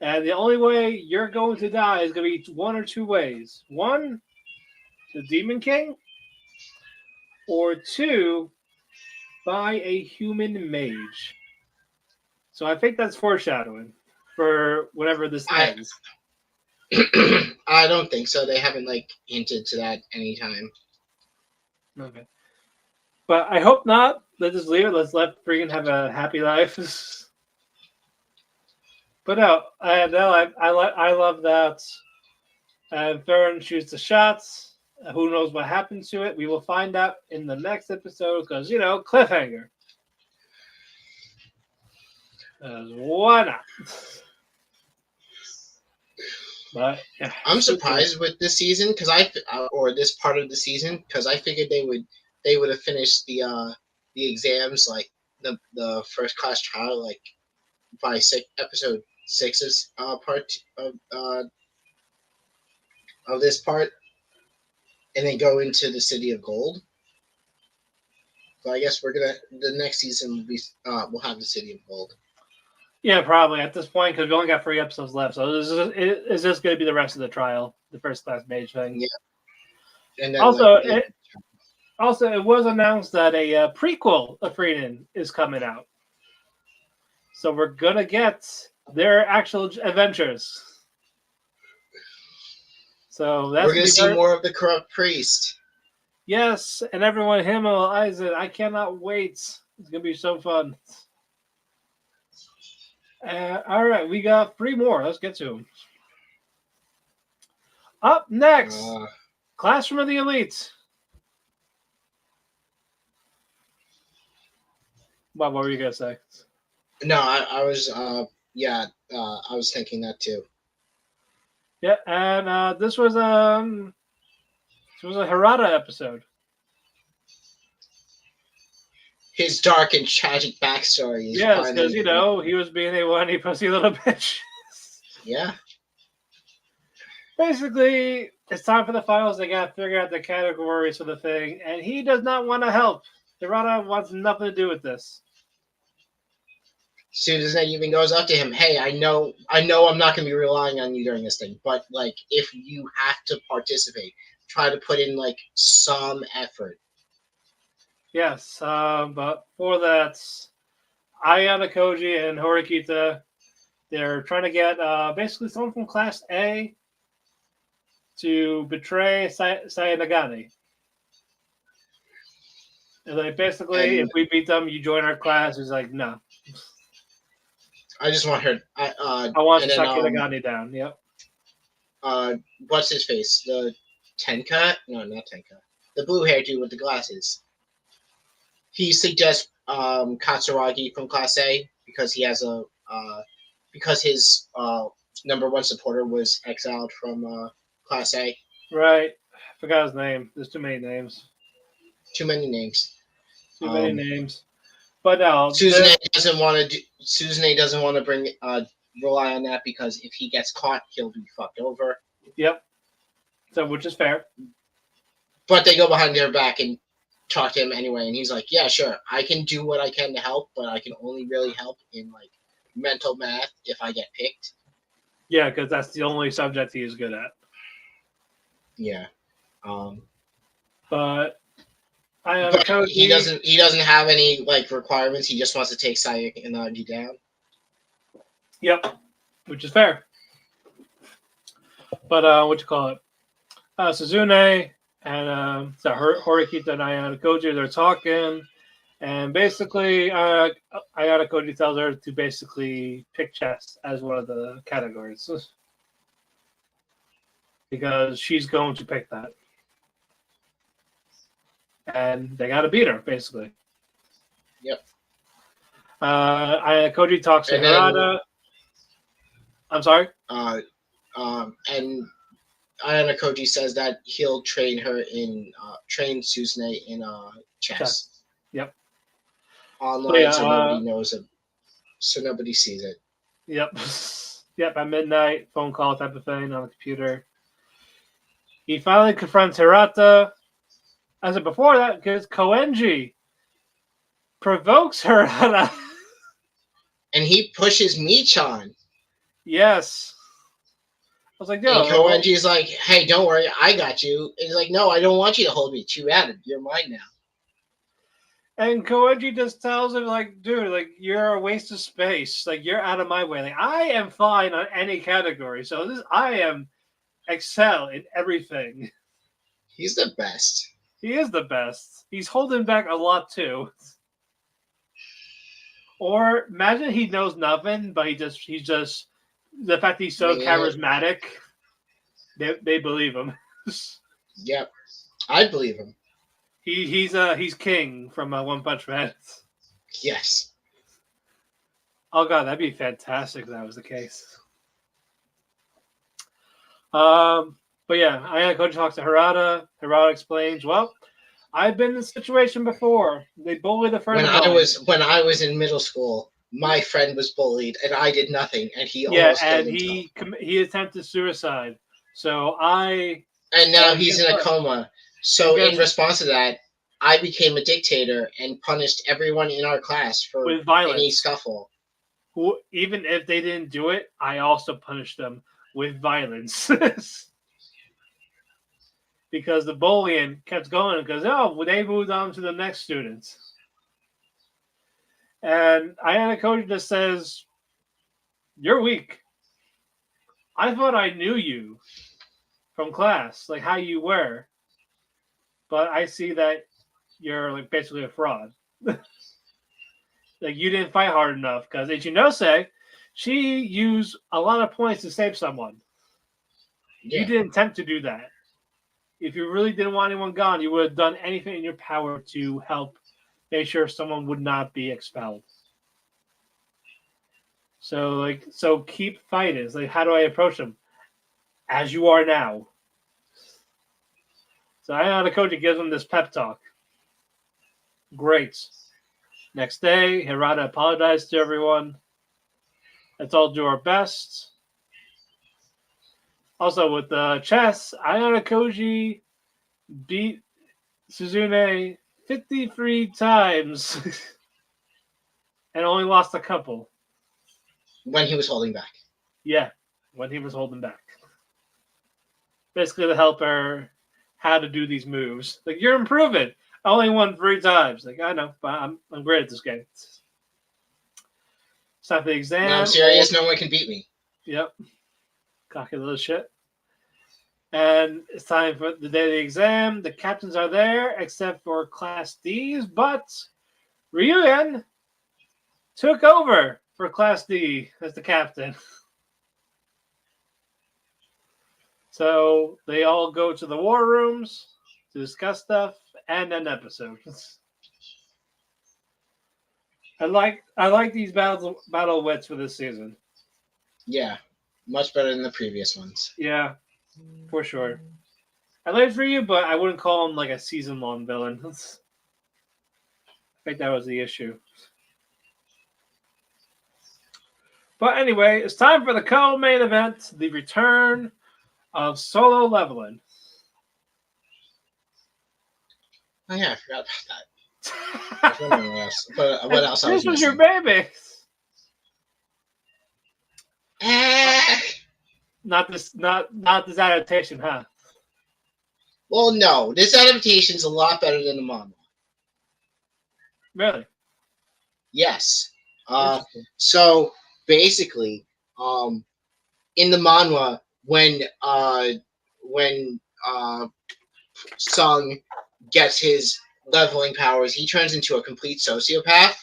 and the only way you're going to die is going to be one or two ways: one, the Demon King, or two, by a human mage. So I think that's foreshadowing for whenever this ends. I don't think so. They haven't hinted to that anytime. Okay. But I hope not. Let's just leave it. Let's let Freegan have a happy life. But no, I love that. And Fern shoots the shots. Who knows what happens to it? We will find out in the next episode because, cliffhanger. Why not? But yeah, I'm surprised with this season or this part of the season because I figured they would have finished the exams the first class trial by episode 6's part of this part, and then go into the City of Gold. So I guess the next season will be we'll have the City of Gold. Yeah, probably at this point because we only got 3 episodes left. So is this going to be the rest of the trial, the first class mage thing? Yeah. And then also, it was announced that a prequel of Freenin is coming out. So we're gonna get their actual adventures. So that's we're gonna see more of the corrupt priest. Yes, and everyone, Himmel, Isaac. I cannot wait. It's gonna be so fun. All right, we got 3 more. Let's get to them. Up next, Classroom of the Elite. What were you gonna say? No, I was I was thinking that too. Yeah, and this was a Hirata episode. His dark and tragic backstory. Yes, because he was being a whiny pussy little bitch. Yeah. Basically, it's time for the finals. They got to figure out the categories for the thing, and he does not want to help. Hirata wants nothing to do with this. Susan even goes up to him. Hey, I know I'm not going to be relying on you during this thing, but like if you have to participate, try to put in like some effort. Yes, but for that, Ayana Koji and Horikita, they're trying to get basically someone from Class A to betray Sayanagani. And like basically, if we beat them, you join our class. He's like, no. I just want her. I want to suck Yanagani down. Yep. What's his face? The Tenka? No, not Tenka. The blue hair dude with the glasses. He suggests Katsuragi from Class A because he has because his number 1 supporter was exiled from Class A. Right. I forgot his name. There's too many names. Too many names. But no, Suzune doesn't want to rely on that because if he gets caught, he'll be fucked over. Yep. So, which is fair. But they go behind their back and talk to him anyway, and he's like, "Yeah, sure, I can do what I can to help, but I can only really help in like mental math if I get picked." Yeah, because that's the only subject he is good at. Yeah. But he doesn't have any like requirements. He just wants to take Sayaka and Nagi down. Yep, which is fair. But what you call it? Suzune and Horikita and Ayana Koji, they're talking, and basically Ayana Koji tells her to basically pick chess as one of the categories because she's going to pick that. And they got to beat her, basically. Yep. Koji talks to Hirata. I'm sorry? And Ayana Koji says that he'll train train Suzune in chess. Yep. Online, so nobody knows it. So nobody sees it. Yep. Yep, at midnight, phone call type of thing on the computer. He finally confronts Hirata. I said before that, because Koenji provokes Hirata. And he pushes Michan. Yes. I was like, yo. And Koenji's like, hey, don't worry, I got you. And he's like, no, I don't want you to hold me too bad. You're mine now. And Koenji just tells him, like, dude, like, you're a waste of space. Like, you're out of my way. Like, I am fine on any category. So I am excel in everything. He's the best. He is the best. He's holding back a lot, too. Or imagine he knows nothing, but he's just the fact that he's so charismatic, they believe him. Yep. I believe him. He's king from One Punch Man. Yes. Oh god, that'd be fantastic if that was the case. But yeah, Ayana Koji talks to Hirata. Hirata explains, well, I've been in this situation before. They bullied the friend. When I was in middle school, my friend was bullied and I did nothing, and he almost killed himself. He attempted suicide. So and now he's in a coma. So in response to that, I became a dictator and punished everyone in our class for with violence. any scuffle. Who, even if they didn't do it, I also punished them with violence. Because the bullying kept going because, they moved on to the next students. And Ayana Koji just says, "You're weak. I thought I knew you from class, like how you were. But I see that you're like basically a fraud. Like you didn't fight hard enough because Ichinose, she used a lot of points to save someone. Yeah. You didn't attempt to do that. If you really didn't want anyone gone, you would have done anything in your power to help make sure someone would not be expelled. So keep fighting. It's like, how do I approach them? As you are now." So Ayana Koji gives him this pep talk. Great. Next day, Hirata apologized to everyone. Let's all do our best. Also, with the chess, Ayana Koji beat Suzune 53 times and only lost a couple. When he was holding back. Yeah, when he was holding back. Basically to help her how to do these moves. Like, you're improving. I only won 3 times. Like, I know, but I'm great at this game. It's time for the exam. No, I'm serious. No one can beat me. Yep. Cocky little shit. And it's time for the day of the exam. The captains are there, except for Class D's, but Ryugen took over for Class D as the captain. So they all go to the war rooms to discuss stuff and end episodes. I like these battle wits for this season. Yeah, much better than the previous ones. Yeah, for sure. I like it for you, but I wouldn't call him like a season-long villain. I think that was the issue. But anyway, it's time for the co-main event, the return of Solo Leveling. Oh yeah, I forgot about that. I was wondering what else. But what else? This was your baby. Not this adaptation, huh? Well, no. This adaptation's a lot better than the manga. Really? Yes. So basically, in the manhwa, when Sung gets his leveling powers, he turns into a complete sociopath.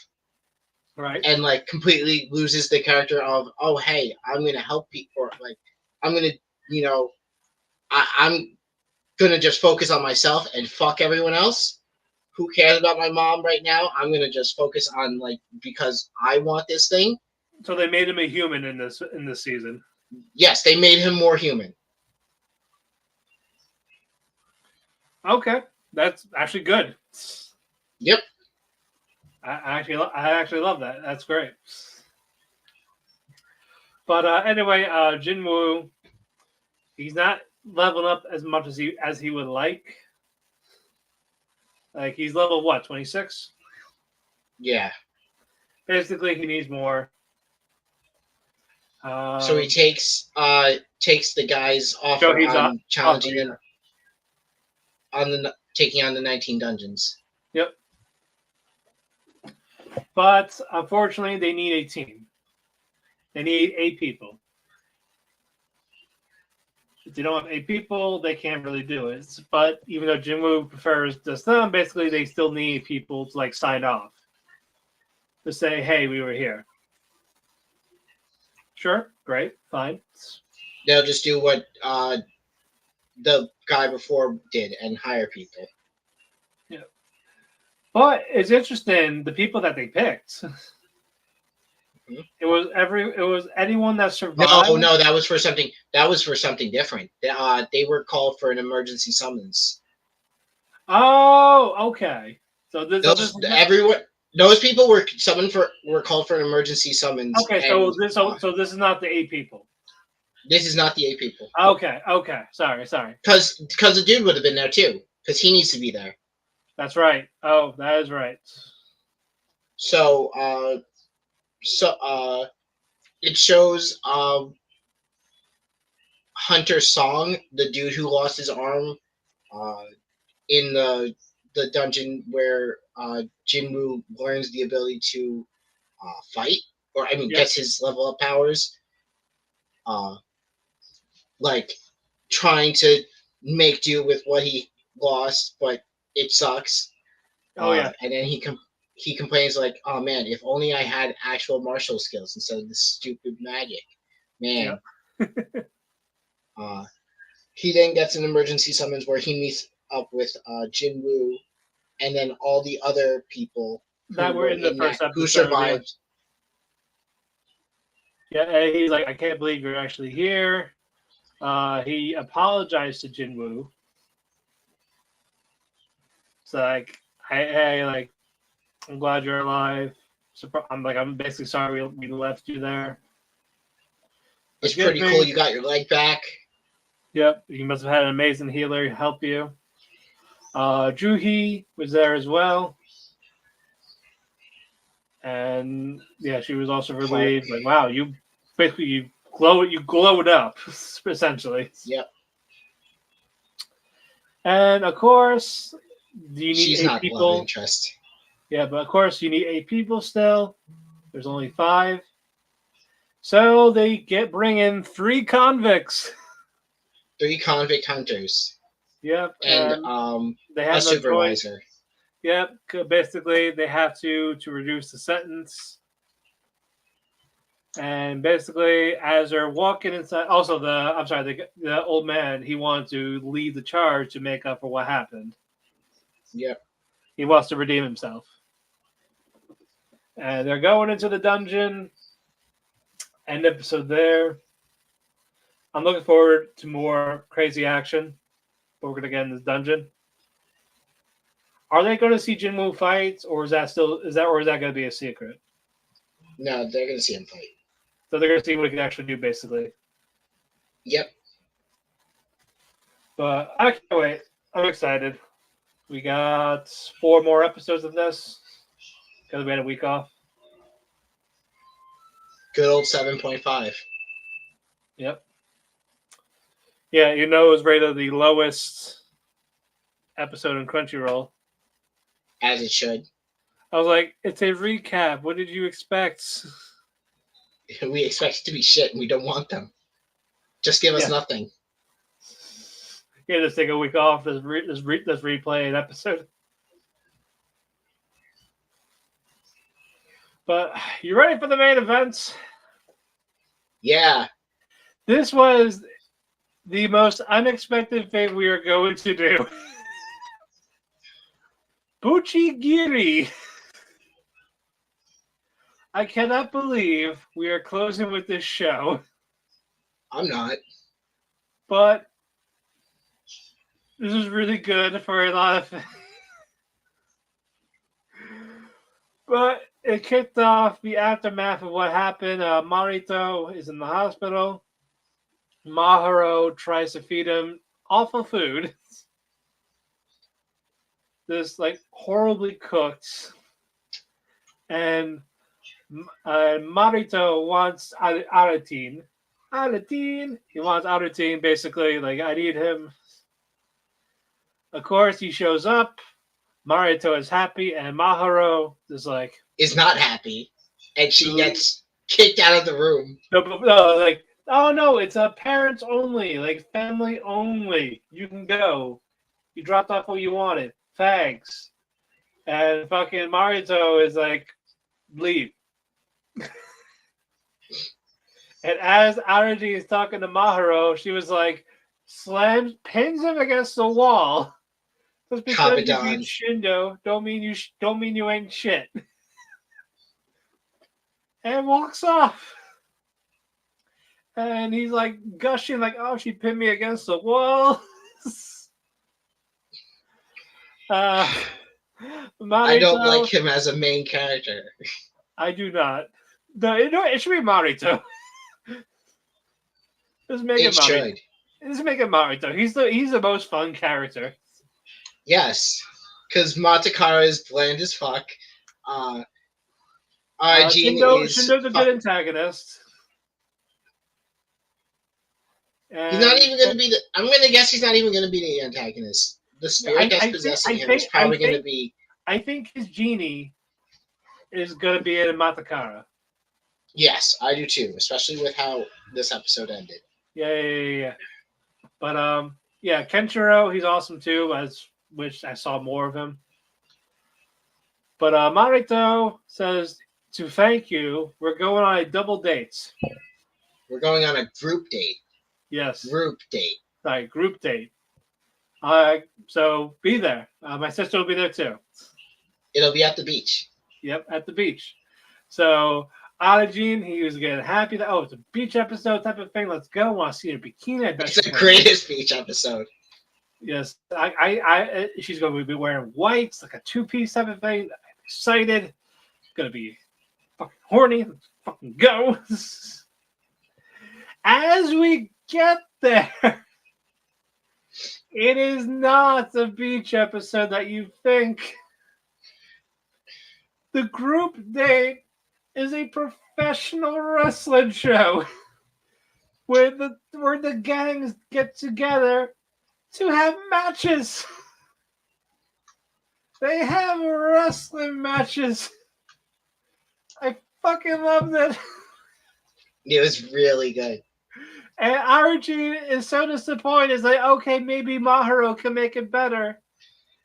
Right. And like completely loses the character of, oh hey, I'm gonna help people, like I'm gonna, I'm gonna just focus on myself and fuck everyone else. Who cares about my mom right now? I'm gonna just focus on because I want this thing. So they made him a human in this season. Yes, they made him more human. Okay, that's actually good. Yep. I actually love that. That's great. But anyway, Jinwoo, he's not leveling up as much as he would like. Like he's level what, 26? Yeah. Basically, he needs more. So he takes the guys offer on challenging them on taking on the 19 dungeons. Yep. But unfortunately, they need a team. They need 8 people. If they don't have 8 people, they can't really do it. But even though Jinwoo prefers just them, basically they still need people to sign off. To say, hey, we were here. Sure, great, fine. They'll just do what the guy before did and hire people. Yeah. But it's interesting, the people that they picked. It was anyone that survived. No, that was for something. That was for something different. They were called for an emergency summons. Oh, okay. So those people were summoned were called for an emergency summons. Okay, so this is not the 8 people. This is not the 8 people. Okay. Sorry. Because the dude would have been there too. Because he needs to be there. That's right. Oh, that is right. So, it shows Hunter's Song, the dude who lost his arm, uh, in the dungeon where Jinwoo learns the ability to fight, or I mean, Yep. gets his level up powers. Uh, like trying to make do with what he lost, but it sucks. Oh yeah. And then he complains like, "Oh man, if only I had actual martial skills instead of this stupid magic." Man. Yep. He then gets an emergency summons where he meets up with Jinwoo and then all the other people that were in the first episode. who survived. Yeah, and he's like, I can't believe you're actually here. He apologized to Jinwoo. It's like, hey, like, I'm glad you're alive. I'm basically sorry we left you there. It's pretty cool you got your leg back. Yep, you must have had an amazing healer help you. Juhi was there as well. And yeah, she was also relieved. Like, wow, you glowed up, essentially. Yep. And of course, do you need She's 8 not people? love interest. Yeah, but of course you need 8 people still. There's only 5. So they bring in 3 convicts. 3 convict hunters. Yep. And they have a supervisor. Choice. Yep. Basically, they have to reduce the sentence. And basically, as they're walking inside, also the old man, he wanted to lead the charge to make up for what happened. Yep. He wants to redeem himself. And they're going into the dungeon. End episode there. I'm looking forward to more crazy action. But we're going to get in this dungeon. Are they going to see Jinwoo fight, or is that going to be a secret? No, they're going to see him fight. So they're going to see what he can actually do, basically. Yep. But I can't wait. I'm excited. We got 4 more episodes of this because we had a week off. Good old 7.5. Yep. Yeah, it was rated the lowest episode in Crunchyroll. As it should. I was like, it's a recap. What did you expect? We expect it to be shit, and we don't want them. Just give us nothing. Yeah, just take a week off. Let's replay an episode. But you ready for the main event? Yeah. This was the most unexpected thing we are going to do. Bucchigiri. I cannot believe we are closing with this show. I'm not. But this is really good for a lot of things. But it kicked off the aftermath of what happened. Marito is in the hospital. Maharo tries to feed him awful food. This horribly cooked. And Marito wants Aratine. He wants Aratine, basically. I need him. Of course, he shows up. Marito is happy, and Maharo is not happy, and she gets kicked out of the room. No, oh no, it's parents only, family only. You can go. You dropped off what you wanted. Thanks. And fucking Marito is leave. And as Araji is talking to Maharo, she was pins him against the wall. Just because you beat Shindo, don't mean you ain't shit. And walks off. And he's gushing oh, she pinned me against the wall. I don't like him as a main character. I do not. No, it should be Marito. Just make it Marito. Just make it Marito. He's the most fun character. Yes, because Matakara is bland as fuck. Shindo's a good antagonist. He's not even going to be the. I'm going to guess he's not even going to be the antagonist. The spirit that's possessing him is probably going to be. I think his genie is going to be in Matakara. Yes, I do too, especially with how this episode ended. Yeah. But Kenshiro, he's awesome too. Which I saw more of him. But Marito says to thank you. We're going on a double date. We're going on a group date. Yes. Group date. Right, group date. So be there. My sister will be there too. It'll be at the beach. Yep, at the beach. So Arajin, he was getting happy that it's a beach episode type of thing. Let's go. I want to see her bikini. It's the greatest beach episode. Yes, she's going to be wearing whites, like a two-piece type of thing. I'm excited. Gonna be fucking horny. Let's fucking go. As we get there, it is not a beach episode that you think. The group date is a professional wrestling show where the gangs get together to have matches. They have wrestling matches. I fucking loved it. It was really good. And Archie is so disappointed. It's like, okay, maybe Maharu can make it better.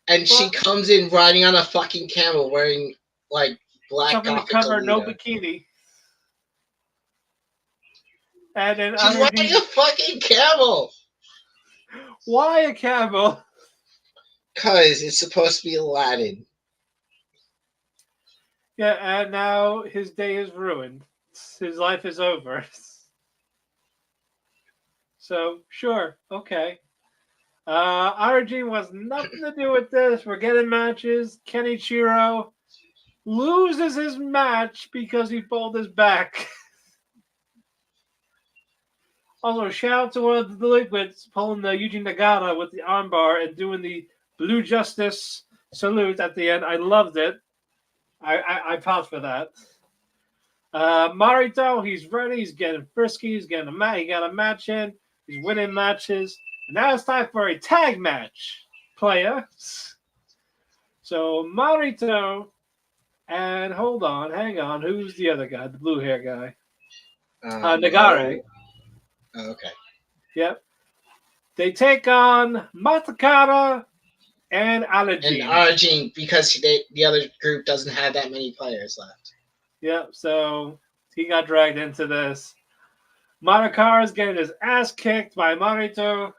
And she comes in riding on a fucking camel wearing, like, black gothic cover, no bikini. And then she's riding a fucking camel. Why a camel? Because it's supposed to be Aladdin. Yeah, and now his day is ruined. His life is over. So, sure, okay. Arjun wants nothing to do with this. We're getting matches. Kenichiro loses his match because he pulled his back. Also, shout out to one of the delinquents pulling the Yuji Nagata with the armbar and doing the Blue Justice salute at the end. I loved it. I popped for that. Marito, he's ready. He's getting frisky. He's getting he got a match in. He's winning matches. And now it's time for a tag match, players. So Marito and hang on. Who's the other guy? The blue hair guy. Nagare. Oh, okay. Yep. They take on Matakara and Arajin. And Arajin, because the other group doesn't have that many players left. Yep, so he got dragged into this. Matakara's getting his ass kicked by Marito.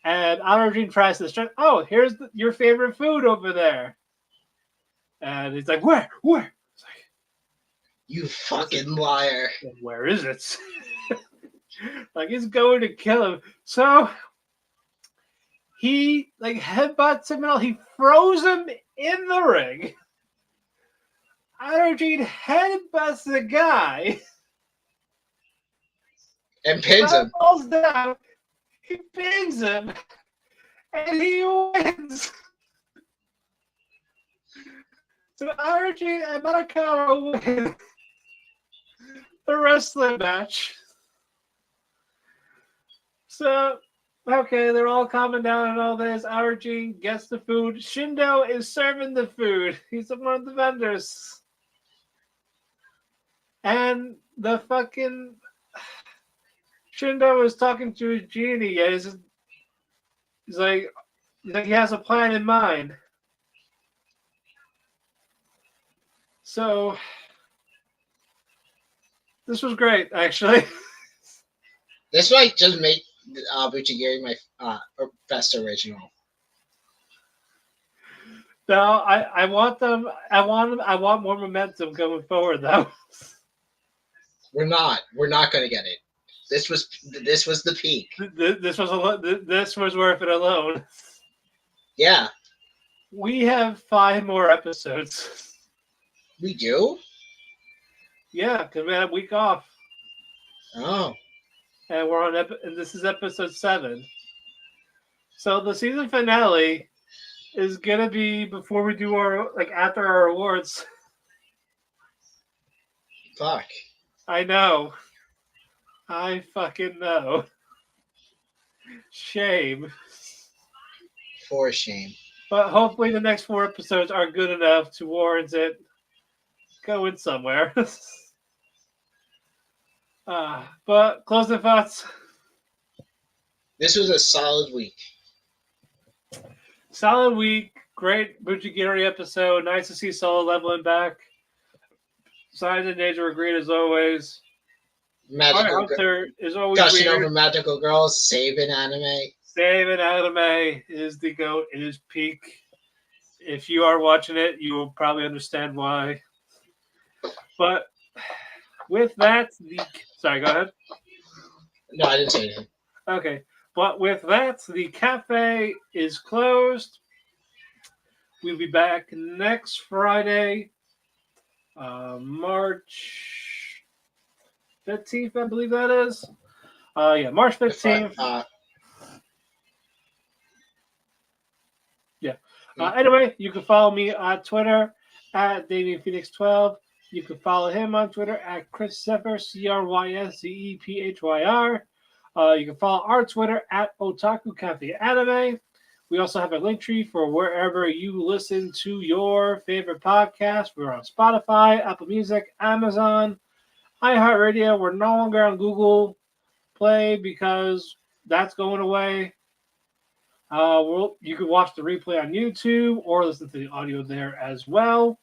And Arajin tries to distract. Oh, here's your favorite food over there. And he's like, where? It's like, you fucking liar. Where is it? Like, he's going to kill him. So he headbutts him and all. He throws him in the ring. Arajin headbutts the guy. And pins him. Falls down. He pins him. And he wins. So Arajin and Matakara win the wrestling match. So, okay, they're all calming down and all this. Arajin gets the food. Shindo is serving the food. He's one of the vendors. And the fucking Shindo is talking to his genie. He's like he has a plan in mind. So, this was great, actually. This might just make Bucchigiri my best original. No, I want them. I want more momentum going forward, though. We're not going to get it. This was the peak. This was worth it alone. Yeah. We have 5 more episodes. We do? Yeah, because we had a week off. Oh. And we're on and this is episode 7. So the season finale is gonna be before we do our after our awards. Fuck. I know. I fucking know. Shame. For shame. But hopefully the next 4 episodes are good enough to warrant it going somewhere. But closing thoughts. This was a solid week. Solid week. Great Bucchigiri episode. Nice to see Solo leveling back. Signs and Nature were great as always. Magical Hunter is always gushing weird. over magical girls, saving anime. Saving anime is the GOAT. It is peak. If you are watching it, you will probably understand why. But with that, sorry, go ahead. No, I didn't say anything. Okay. But with that, the cafe is closed. We'll be back next Friday, March 15th, I believe that is. March 15th. Anyway, you can follow me on Twitter at DamianPhoenix12. You can follow him on Twitter at Chris Zephyr, CRYSZEPHYR. You can follow our Twitter at Otalku Cafe Anime. We also have a link tree for wherever you listen to your favorite podcast. We're on Spotify, Apple Music, Amazon, iHeartRadio. We're no longer on Google Play because that's going away. You can watch the replay on YouTube or listen to the audio there as well.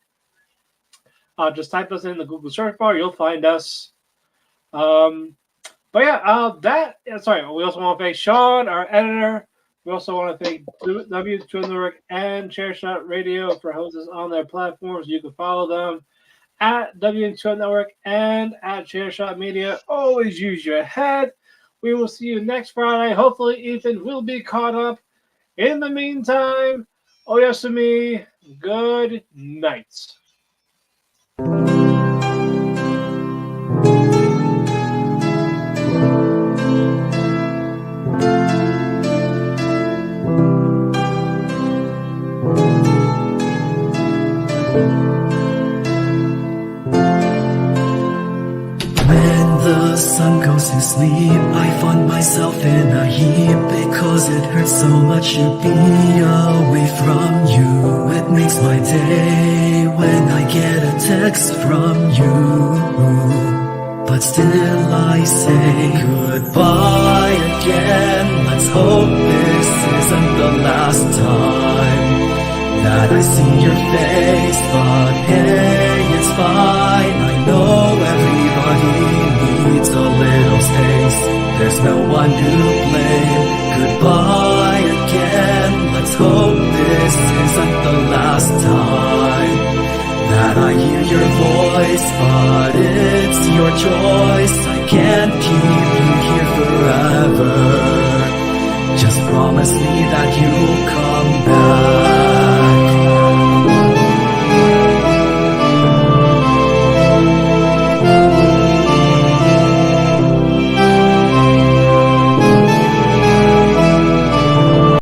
Just type us in the Google search bar. You'll find us. We also want to thank Sean, our editor. We also want to thank W2 Network and Chairshot Radio for hosting us on their platforms. You can follow them at W2 Network and at Chairshot Media. Always use your head. We will see you next Friday. Hopefully, Ethan will be caught up. In the meantime, Oyasumi, good night. The sun goes to sleep, I find myself in a heap because it hurts so much to be away from you. It makes my day when I get a text from you, but still I say goodbye again. Let's hope this isn't the last time that I see your face, but hey, it's fine. I know everybody needs a little space. There's no one to blame. Goodbye again. Let's hope this isn't the last time that I hear your voice, but it's your choice. I can't keep you here forever. Just promise me that you'll come back.